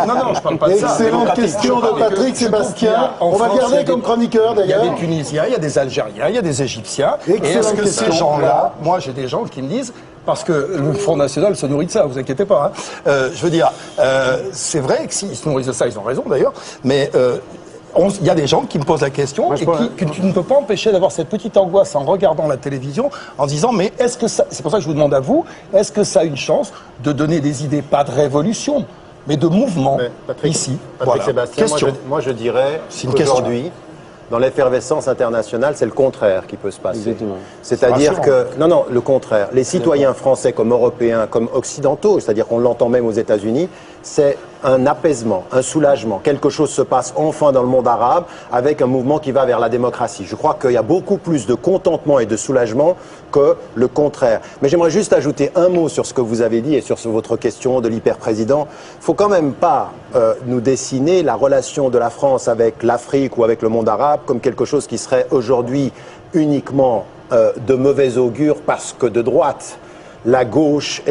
Speaker 8: Non, je parle pas de ça.
Speaker 1: Excellente question de Patrick Sébastien. On va garder comme chroniqueur d'ailleurs.
Speaker 8: Il y a des Tunisiens, il y a des Algériens, il y a des Égyptiens. Et est-ce que ces gens-là, moi j'ai des gens qui me disent, parce que le Front National se nourrit de ça, vous inquiétez pas. Je veux dire, c'est vrai que s'ils se nourrissent de ça, ils ont raison d'ailleurs, mais il y a des gens qui me posent la question que tu ne peux pas empêcher d'avoir cette petite angoisse en regardant la télévision, en disant mais est-ce que ça, c'est pour ça que je vous demande à vous, est-ce que ça a une chance de donner des idées, pas de révolution, mais de mouvement ici?
Speaker 2: Patrick Sébastien, moi je dirais qu'aujourd'hui, dans l'effervescence internationale, c'est le contraire qui peut se passer. C'est-à-dire que, non, le contraire. Les citoyens français comme européens, comme occidentaux, c'est-à-dire qu'on l'entend même aux États-Unis, c'est un apaisement, un soulagement. Quelque chose se passe enfin dans le monde arabe avec un mouvement qui va vers la démocratie. Je crois qu'il y a beaucoup plus de contentement et de soulagement que le contraire. Mais j'aimerais juste ajouter un mot sur ce que vous avez dit et sur votre question de l'hyper-président. Il ne faut quand même pas nous dessiner la relation de la France avec l'Afrique ou avec le monde arabe comme quelque chose qui serait aujourd'hui uniquement de mauvais augure parce que de droite. La gauche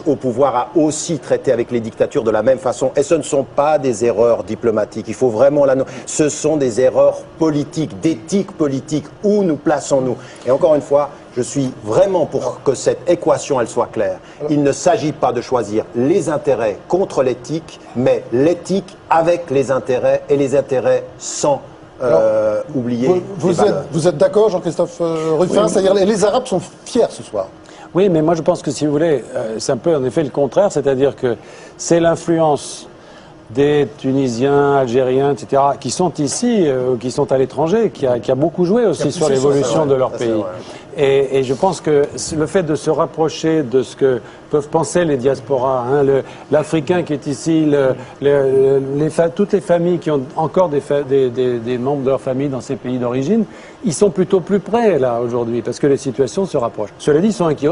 Speaker 2: au pouvoir a aussi traité avec les dictatures de la même façon. Et ce ne sont pas des erreurs diplomatiques. Il faut vraiment ce sont des erreurs politiques, d'éthique politique. Où nous plaçons-nous? Et encore une fois, je suis vraiment pour que cette équation, elle soit claire. Il ne s'agit pas de choisir les intérêts contre l'éthique, mais l'éthique avec les intérêts et les intérêts sans oublier les valeurs.
Speaker 1: Vous êtes d'accord, Jean-Christophe Ruffin? Oui. C'est-à-dire les Arabes sont fiers ce soir.
Speaker 6: Oui, mais moi je pense que si vous voulez, c'est un peu en effet le contraire, c'est-à-dire que c'est l'influence des Tunisiens, Algériens, etc., qui sont ici, qui sont à l'étranger, qui a beaucoup joué aussi sur l'évolution de leur pays. Et je pense que le fait de se rapprocher de ce que peuvent penser les diasporas, l'Africain qui est ici, toutes les familles qui ont encore des membres de leur famille dans ces pays d'origine, ils sont plutôt plus près là aujourd'hui parce que les situations se rapprochent. Cela dit, ils sont inquiets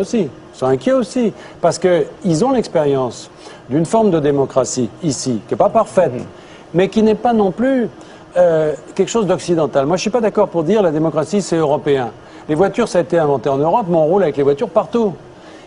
Speaker 6: aussi, parce qu'ils ont l'expérience d'une forme de démocratie ici, qui n'est pas parfaite, mais qui n'est pas non plus quelque chose d'occidental. Moi, je ne suis pas d'accord pour dire la démocratie, c'est européen. Les voitures, ça a été inventé en Europe, mais on roule avec les voitures partout.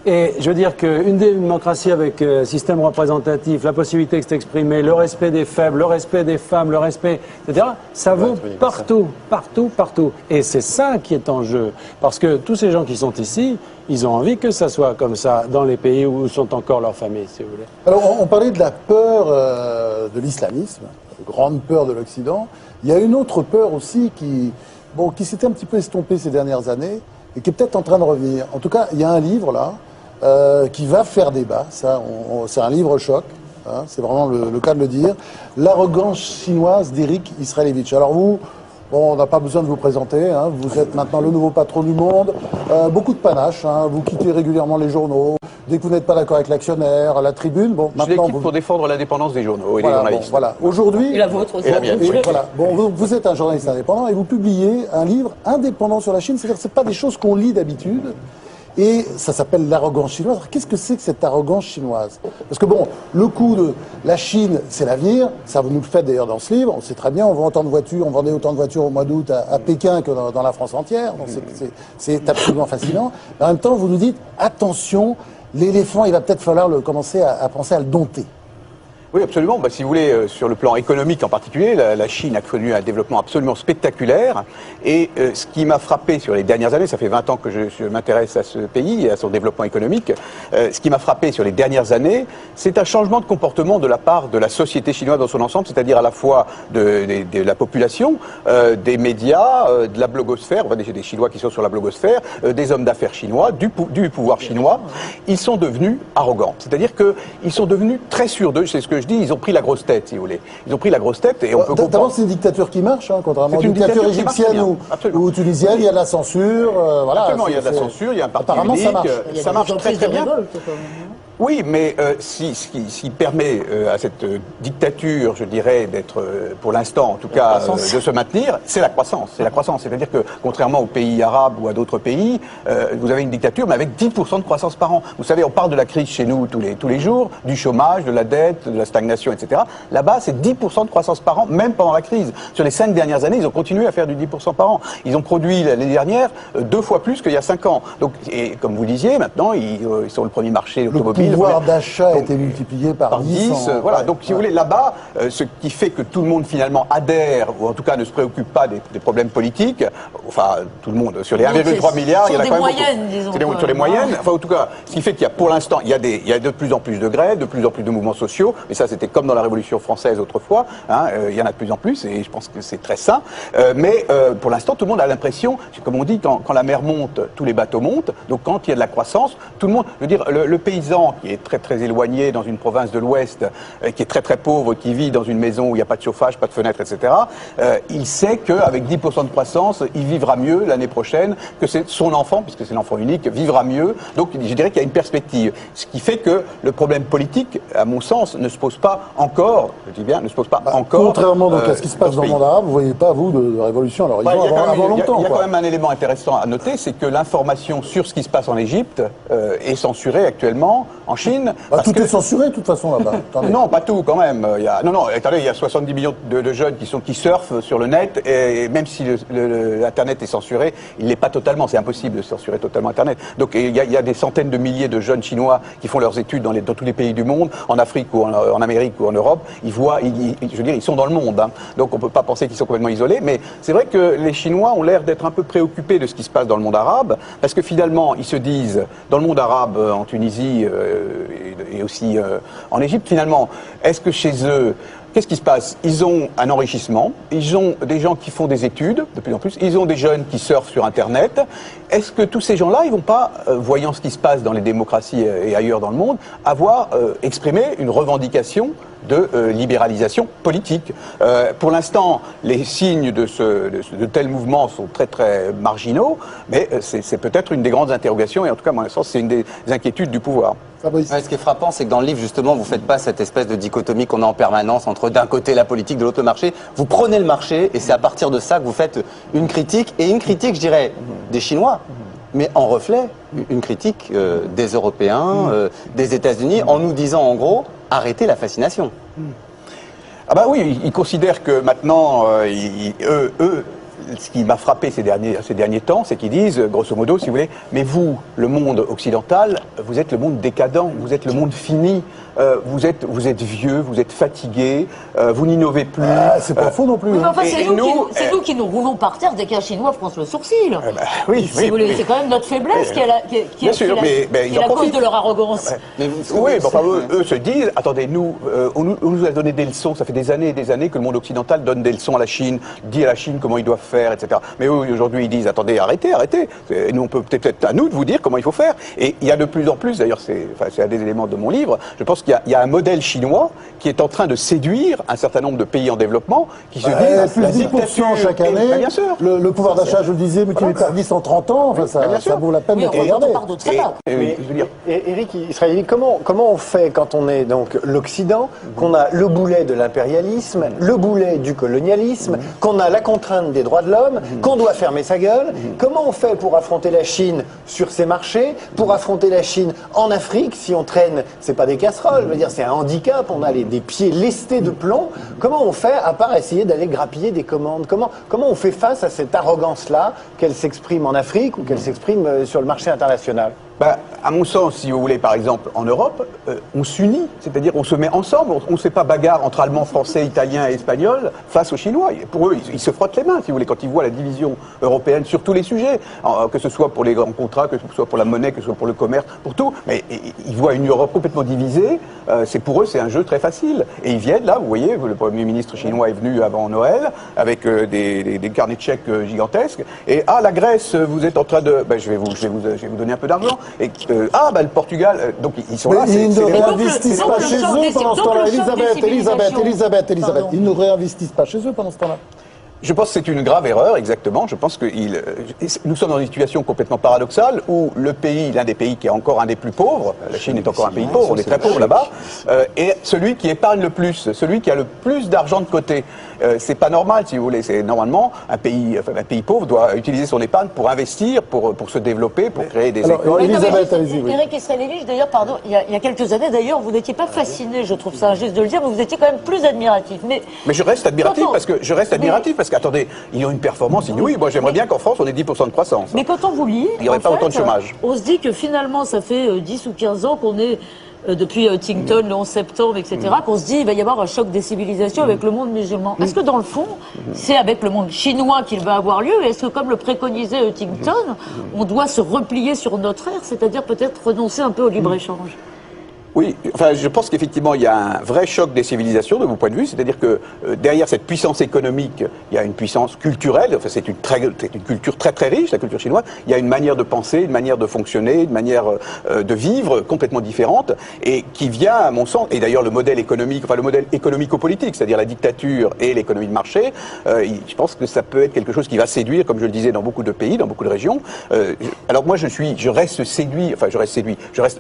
Speaker 6: Et je veux dire qu'une démocratie avec système représentatif, la possibilité de s'exprimer, le respect des faibles, le respect des femmes, le respect, etc., ça vaut partout, partout, partout. Et c'est ça qui est en jeu. Parce que tous ces gens qui sont ici, ils ont envie que ça soit comme ça dans les pays où sont encore leurs familles, si vous voulez.
Speaker 1: Alors, on parlait de la peur de l'islamisme, la grande peur de l'Occident. Il y a une autre peur aussi qui s'était un petit peu estompée ces dernières années et qui est peut-être en train de revenir. En tout cas, il y a un livre là qui va faire débat. C'est un livre choc. Hein, c'est vraiment le cas de le dire. L'arrogance chinoise d'Éric Israélevitch. Alors vous Bon, on n'a pas besoin de vous présenter, hein. Vous êtes maintenant le nouveau patron du Monde. Beaucoup de panache, hein. Vous quittez régulièrement les journaux. Dès que vous n'êtes pas d'accord avec l'actionnaire, la tribune, bon, maintenant...
Speaker 9: pour défendre l'indépendance des journaux et des
Speaker 1: Voilà,
Speaker 9: journalistes.
Speaker 1: bon, voilà. Aujourd'hui...
Speaker 3: Et la vôtre aussi.
Speaker 9: Et la mienne, oui.
Speaker 1: Voilà. Bon, vous êtes un journaliste indépendant et vous publiez un livre indépendant sur la Chine. C'est-à-dire que ce pas des choses qu'on lit d'habitude. Et ça s'appelle l'arrogance chinoise. Qu'est-ce que c'est que cette arrogance chinoise? Parce que bon, le coup de la Chine, c'est l'avenir. Ça vous nous le faites d'ailleurs dans ce livre. On sait très bien, on vend autant de voitures, on vendait autant de voitures au mois d'août à Pékin que dans la France entière. Donc c'est absolument fascinant. Mais en même temps, vous nous dites, attention, l'éléphant, il va peut-être falloir commencer à penser à le dompter.
Speaker 9: Oui, absolument. Si vous voulez, sur le plan économique en particulier, la Chine a connu un développement absolument spectaculaire. Et ce qui m'a frappé sur les dernières années, ça fait 20 ans que je m'intéresse à ce pays et à son développement économique, ce qui m'a frappé sur les dernières années, c'est un changement de comportement de la part de la société chinoise dans son ensemble, c'est-à-dire à la fois de la population, des médias, de la blogosphère, on voit des Chinois qui sont sur la blogosphère, des hommes d'affaires chinois, du pouvoir chinois. Ils sont devenus arrogants. C'est-à-dire qu'ils sont devenus très sûrs d'eux, c'est ce que je dis, ils ont pris la grosse tête, si vous voulez. Ils ont pris la grosse tête et on peut comprendre.
Speaker 1: D'abord, c'est une dictature qui marche, hein, contrairement à une dictature égyptienne ou tunisienne, il y a de la censure. Voilà,
Speaker 9: absolument, il y a de la censure, il y a un parti unique, ça marche très très bien. Oui, mais ce qui permet à cette dictature, je dirais, d'être, pour l'instant en tout cas, de se maintenir, c'est la croissance. C'est la croissance. C'est-à-dire que, contrairement aux pays arabes ou à d'autres pays, vous avez une dictature, mais avec 10% de croissance par an. Vous savez, on parle de la crise chez nous tous les jours, du chômage, de la dette, de la stagnation, etc. Là-bas, c'est 10% de croissance par an, même pendant la crise. Sur les 5 dernières années, ils ont continué à faire du 10% par an. Ils ont produit, l'année dernière, 2 fois plus qu'il y a 5 ans. Donc, et comme vous disiez, maintenant, ils sont le premier marché automobile.
Speaker 1: Le pouvoir d'achat a été multiplié par 10.
Speaker 9: Voilà, donc si vous voulez, là-bas, ce qui fait que tout le monde finalement adhère, ou en tout cas ne se préoccupe pas des problèmes politiques, enfin tout le monde, sur les 1,3 milliards, il y en a quand même beaucoup. Sur les moyennes, enfin en tout cas, ce qui fait qu'il y a pour l'instant, il y a de plus en plus de grèves, de plus en plus de mouvements sociaux, mais ça c'était comme dans la Révolution française autrefois, hein, il y en a de plus en plus, et je pense que c'est très sain, mais pour l'instant tout le monde a l'impression, comme on dit, quand la mer monte, tous les bateaux montent, donc quand il y a de la croissance, tout le monde, je veux dire, le paysan qui est très éloigné dans une province de l'Ouest, qui est très pauvre, qui vit dans une maison où il n'y a pas de chauffage, pas de fenêtre, etc., il sait qu'avec 10% de croissance, il vivra mieux l'année prochaine, que c'est son enfant, puisque c'est l'enfant unique, vivra mieux. Donc je dirais qu'il y a une perspective. Ce qui fait que le problème politique, à mon sens, ne se pose pas encore, je dis bien, ne se pose pas encore.
Speaker 1: Contrairement donc à ce qui se passe dans le monde arabe, vous ne voyez pas, vous, de révolution à l'horizon avant longtemps.
Speaker 9: Il y a quand même un élément intéressant à noter, c'est que l'information sur ce qui se passe en Égypte est censurée actuellement en Chine.
Speaker 1: Tout est censuré de toute façon là-bas.
Speaker 9: Non, pas tout quand même. Attendez, il y a 70 millions de jeunes qui surfent sur le net, et même si l'Internet est censuré, il ne l'est pas totalement. C'est impossible de censurer totalement Internet. Donc il y a des centaines de milliers de jeunes chinois qui font leurs études dans tous les pays du monde, en Afrique ou en Amérique ou en Europe. Je veux dire, ils sont dans le monde. Hein. Donc on ne peut pas penser qu'ils sont complètement isolés. Mais c'est vrai que les Chinois ont l'air d'être un peu préoccupés de ce qui se passe dans le monde arabe, parce que finalement, ils se disent, dans le monde arabe, en Tunisie et aussi en Égypte, finalement, est-ce que chez eux, qu'est-ce qui se passe? Ils ont un enrichissement, ils ont des gens qui font des études, de plus en plus, ils ont des jeunes qui surfent sur Internet. Est-ce que tous ces gens-là, ils vont pas, voyant ce qui se passe dans les démocraties et ailleurs dans le monde, avoir exprimé une revendication de libéralisation politique? Pour l'instant, les signes de tels mouvements sont très marginaux, mais c'est peut-être une des grandes interrogations, et en tout cas, à mon sens, c'est une des inquiétudes du pouvoir.
Speaker 4: Ouais, ce qui est frappant, c'est que dans le livre, justement, vous ne faites pas cette espèce de dichotomie qu'on a en permanence entre d'un côté la politique, de l'autre le marché. Vous prenez le marché, et c'est à partir de ça que vous faites une critique, et une critique, je dirais, des Chinois, mais en reflet, une critique des Européens, des États-Unis, en nous disant en gros, arrêtez la fascination.
Speaker 9: Ah bah oui, ils considèrent que maintenant, eux, ce qui m'a frappé ces derniers temps, c'est qu'ils disent, grosso modo, si vous voulez, mais vous, le monde occidental, vous êtes le monde décadent, vous êtes le monde fini, vous êtes vieux, vous êtes fatigué, vous n'innovez plus.
Speaker 1: C'est pas faux non plus.
Speaker 3: Mais enfin, c'est nous qui nous roulons par terre dès qu'un Chinois fronce le sourcil.
Speaker 9: Oui,
Speaker 3: si vous voulez, c'est quand même notre faiblesse qui est la cause de leur arrogance.
Speaker 9: Oui, enfin, eux se disent, attendez, on nous a donné des leçons, ça fait des années et des années que le monde occidental donne des leçons à la Chine, dit à la Chine comment ils doivent faire, etc. Mais eux, aujourd'hui, ils disent, attendez, arrêtez. Et nous, on peut peut-être à nous de vous dire comment il faut faire. Et il y a de plus en plus, d'ailleurs, c'est un des éléments de mon livre, je pense qu'il y a un modèle chinois qui est en train de séduire un certain nombre de pays en développement qui se disent
Speaker 1: plus 10% chaque année.
Speaker 9: Bien sûr.
Speaker 1: Le pouvoir d'achat, je le disais, multiplié par 10 en 30 ans, enfin, ça vaut la peine d'être regardé.
Speaker 7: Éric Israéli, comment on fait quand on est donc l'Occident, qu'on a le boulet de l'impérialisme, le boulet du colonialisme, qu'on a la contrainte des droits de l'homme, qu'on doit fermer sa gueule? Comment on fait pour affronter la Chine sur ses marchés, pour affronter la Chine en Afrique? Si on traîne, c'est pas des casseroles, je veux dire, c'est un handicap, on a des pieds lestés de plomb. Comment on fait, à part essayer d'aller grappiller des commandes? Comment on fait face à cette arrogance-là, qu'elle s'exprime en Afrique ou qu'elle s'exprime sur le marché international?
Speaker 9: À mon sens, si vous voulez, par exemple, en Europe, on s'unit, c'est-à-dire on se met ensemble, on ne se fait pas bagarre entre Allemands, Français, Italiens et Espagnols face aux Chinois. Pour eux, ils se frottent les mains, si vous voulez, quand ils voient la division européenne sur tous les sujets, que ce soit pour les grands contrats, que ce soit pour la monnaie, que ce soit pour le commerce, pour tout. Mais ils voient une Europe complètement divisée, pour eux, c'est un jeu très facile. Et ils viennent, là, vous voyez, le Premier ministre chinois est venu avant Noël, avec des carnets de chèques gigantesques, et la Grèce, vous êtes en train de... je vais vous donner un peu d'argent. Et le Portugal, donc ils sont là.
Speaker 1: Mais ils ne réinvestissent pas chez eux pendant ce temps-là. Elisabeth, ils ne réinvestissent pas chez eux pendant ce temps-là.
Speaker 9: Je pense que c'est une grave erreur, exactement. Je pense que nous sommes dans une situation complètement paradoxale où le pays, l'un des pays qui est encore un des plus pauvres, la Chine est encore un pays pauvre, on est très pauvre là-bas, est celui qui épargne le plus, celui qui a le plus d'argent de côté. C'est pas normal, si vous voulez. C'est normalement un pays pauvre doit utiliser son épargne pour investir, pour se développer, pour créer des écoles.
Speaker 1: Elisabeth, allez-y.
Speaker 3: Éric Israéli, d'ailleurs, pardon, il y a quelques années, d'ailleurs, vous n'étiez pas fasciné, je trouve ça injuste de le dire, mais vous étiez quand même plus admiratif. Mais
Speaker 9: je reste admiratif parce qu'attendez, ils ont une performance inouïe. Moi, j'aimerais bien qu'en France, on ait 10% de croissance.
Speaker 3: Mais quand on vous lit,
Speaker 9: il n'y aurait pas autant de chômage.
Speaker 3: On se dit que finalement, ça fait 10 ou 15 ans qu'on est, depuis Huntington, le 11 septembre, etc., qu'on se dit qu'il va y avoir un choc des civilisations avec le monde musulman. Est-ce que dans le fond, c'est avec le monde chinois qu'il va avoir lieu? Est-ce que, comme le préconisait Huntington, on doit se replier sur notre ère, c'est-à-dire peut-être renoncer un peu au libre-échange?
Speaker 9: Oui, je pense qu'effectivement, il y a un vrai choc des civilisations, de mon point de vue. C'est-à-dire que derrière cette puissance économique, il y a une puissance culturelle. Enfin, c'est une culture très, très riche, la culture chinoise. Il y a une manière de penser, une manière de fonctionner, une manière de vivre complètement différente et qui vient, à mon sens, et d'ailleurs le modèle économique, le modèle économico-politique, c'est-à-dire la dictature et l'économie de marché, je pense que ça peut être quelque chose qui va séduire, comme je le disais, dans beaucoup de pays, dans beaucoup de régions. Alors moi, je reste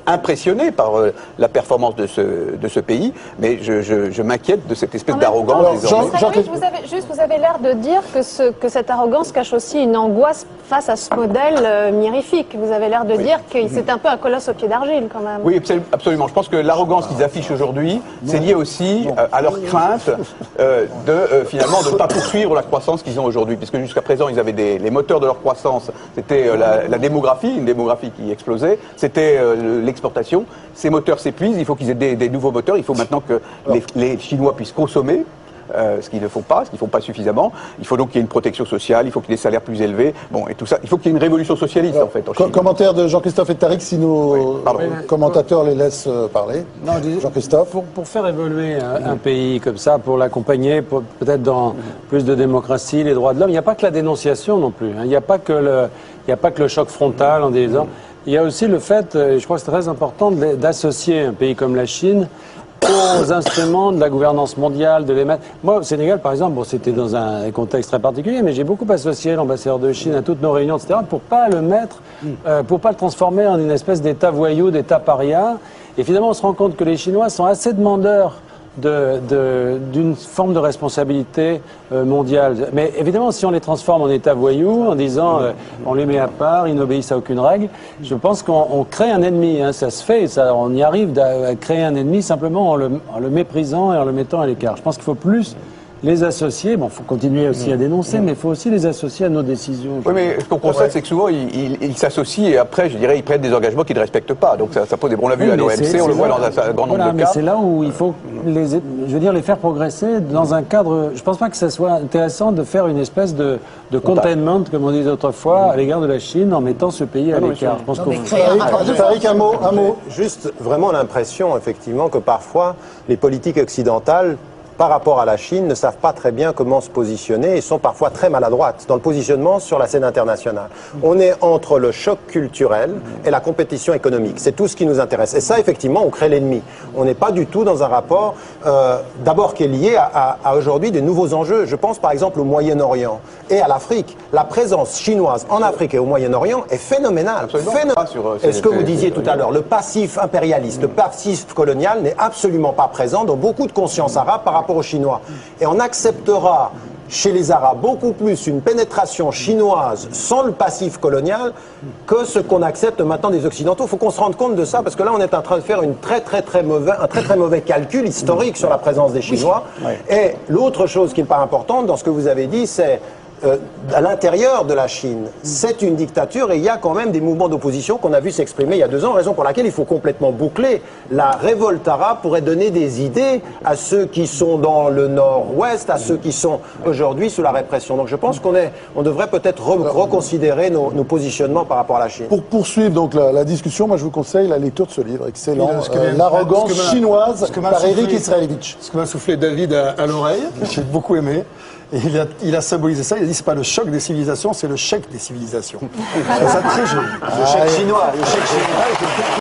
Speaker 9: impressionné par la performance de ce pays, mais je m'inquiète de cette espèce d'arrogance désormais.
Speaker 5: Vous avez l'air de dire que cette arrogance cache aussi une angoisse face à ce modèle mirifique. Vous avez l'air de dire que c'est un peu un colosse au pied d'argile quand même.
Speaker 9: Oui, absolument. Je pense que l'arrogance qu'ils affichent aujourd'hui, c'est lié aussi à leur crainte finalement de ne pas poursuivre la croissance qu'ils ont aujourd'hui, puisque jusqu'à présent ils avaient les moteurs de leur croissance, c'était la démographie, une démographie qui explosait, c'était l'exportation. Ces moteurs s'épuisent, il faut qu'ils aient des nouveaux moteurs, il faut maintenant que les Chinois puissent consommer, ce qu'ils ne font pas suffisamment. Il faut donc qu'il y ait une protection sociale, il faut qu'il y ait des salaires plus élevés, et tout ça. Il faut qu'il y ait une révolution socialiste en fait. En Chine.
Speaker 1: Commentaire de Jean-Christophe et Tariq, si nos commentateurs les laissent parler. Jean-Christophe.
Speaker 6: Pour faire évoluer un pays comme ça, pour l'accompagner, peut-être dans plus de démocratie, les droits de l'homme, il n'y a pas que la dénonciation non plus. Il n'y a pas que le choc frontal en disant. Il y a aussi le fait, je crois que c'est très important, d'associer un pays comme la Chine aux instruments de la gouvernance mondiale, de les mettre. Moi, au Sénégal, par exemple, c'était dans un contexte très particulier, mais j'ai beaucoup associé l'ambassadeur de Chine à toutes nos réunions, etc., pour pas le mettre, pour pas le transformer en une espèce d'État voyou, d'État paria. Et finalement, on se rend compte que les Chinois sont assez demandeurs d'une forme de responsabilité mondiale. Mais évidemment, si on les transforme en État voyou, en disant on les met à part, ils n'obéissent à aucune règle, je pense qu'on crée un ennemi. Ça se fait, on y arrive à créer un ennemi simplement en le méprisant et en le mettant à l'écart. Je pense qu'il faut plus les associer, il faut continuer aussi à dénoncer, mais il faut aussi les associer à nos décisions.
Speaker 9: Oui, mais ce qu'on constate, c'est que souvent, ils s'associent et après, je dirais, ils prennent des engagements qu'ils ne respectent pas. Donc ça pose des... On l'a vu à l'OMC, on le voit dans un grand nombre de cas.
Speaker 6: Mais c'est là où il faut les faire progresser dans un cadre... Je ne pense pas que ce soit intéressant de faire une espèce de containment, comme on disait autrefois, à l'égard de la Chine, en mettant ce pays à l'écart. Je pense
Speaker 1: Tariq, un mot.
Speaker 2: Juste vraiment l'impression, effectivement, que parfois, les politiques occidentales par rapport à la Chine, ne savent pas très bien comment se positionner et sont parfois très maladroites dans le positionnement sur la scène internationale. On est entre le choc culturel et la compétition économique. C'est tout ce qui nous intéresse. Et ça, effectivement, on crée l'ennemi. On n'est pas du tout dans un rapport, d'abord, qui est lié à aujourd'hui des nouveaux enjeux. Je pense, par exemple, au Moyen-Orient et à l'Afrique. La présence chinoise en Afrique et au Moyen-Orient est phénoménale. Et ce que vous disiez tout à l'heure, le passif impérialiste, le passif colonial n'est absolument pas présent dans beaucoup de consciences arabes par rapport aux Chinois. Et on acceptera chez les Arabes beaucoup plus une pénétration chinoise sans le passif colonial que ce qu'on accepte maintenant des Occidentaux. Il faut qu'on se rende compte de ça, parce que là on est en train de faire un très très mauvais calcul historique sur la présence des Chinois. Et l'autre chose qui me paraît importante dans ce que vous avez dit, c'est à l'intérieur de la Chine, c'est une dictature et il y a quand même des mouvements d'opposition qu'on a vu s'exprimer il y a 2 ans, raison pour laquelle il faut complètement boucler. La révolte arabe pourrait donner des idées à ceux qui sont dans le nord-ouest, à ceux qui sont aujourd'hui sous la répression. Donc je pense on devrait peut-être reconsidérer nos positionnements par rapport à la Chine.
Speaker 1: Pour poursuivre donc la discussion, moi je vous conseille la lecture de ce livre excellent, L'arrogance chinoise par Eric Israelevich.
Speaker 8: Ce que m'a soufflé David à l'oreille, j'ai beaucoup aimé. Et il a symbolisé ça, il a dit c'est pas le choc des civilisations, c'est le chèque des civilisations. C'est ça très joli.
Speaker 4: Le chèque chinois.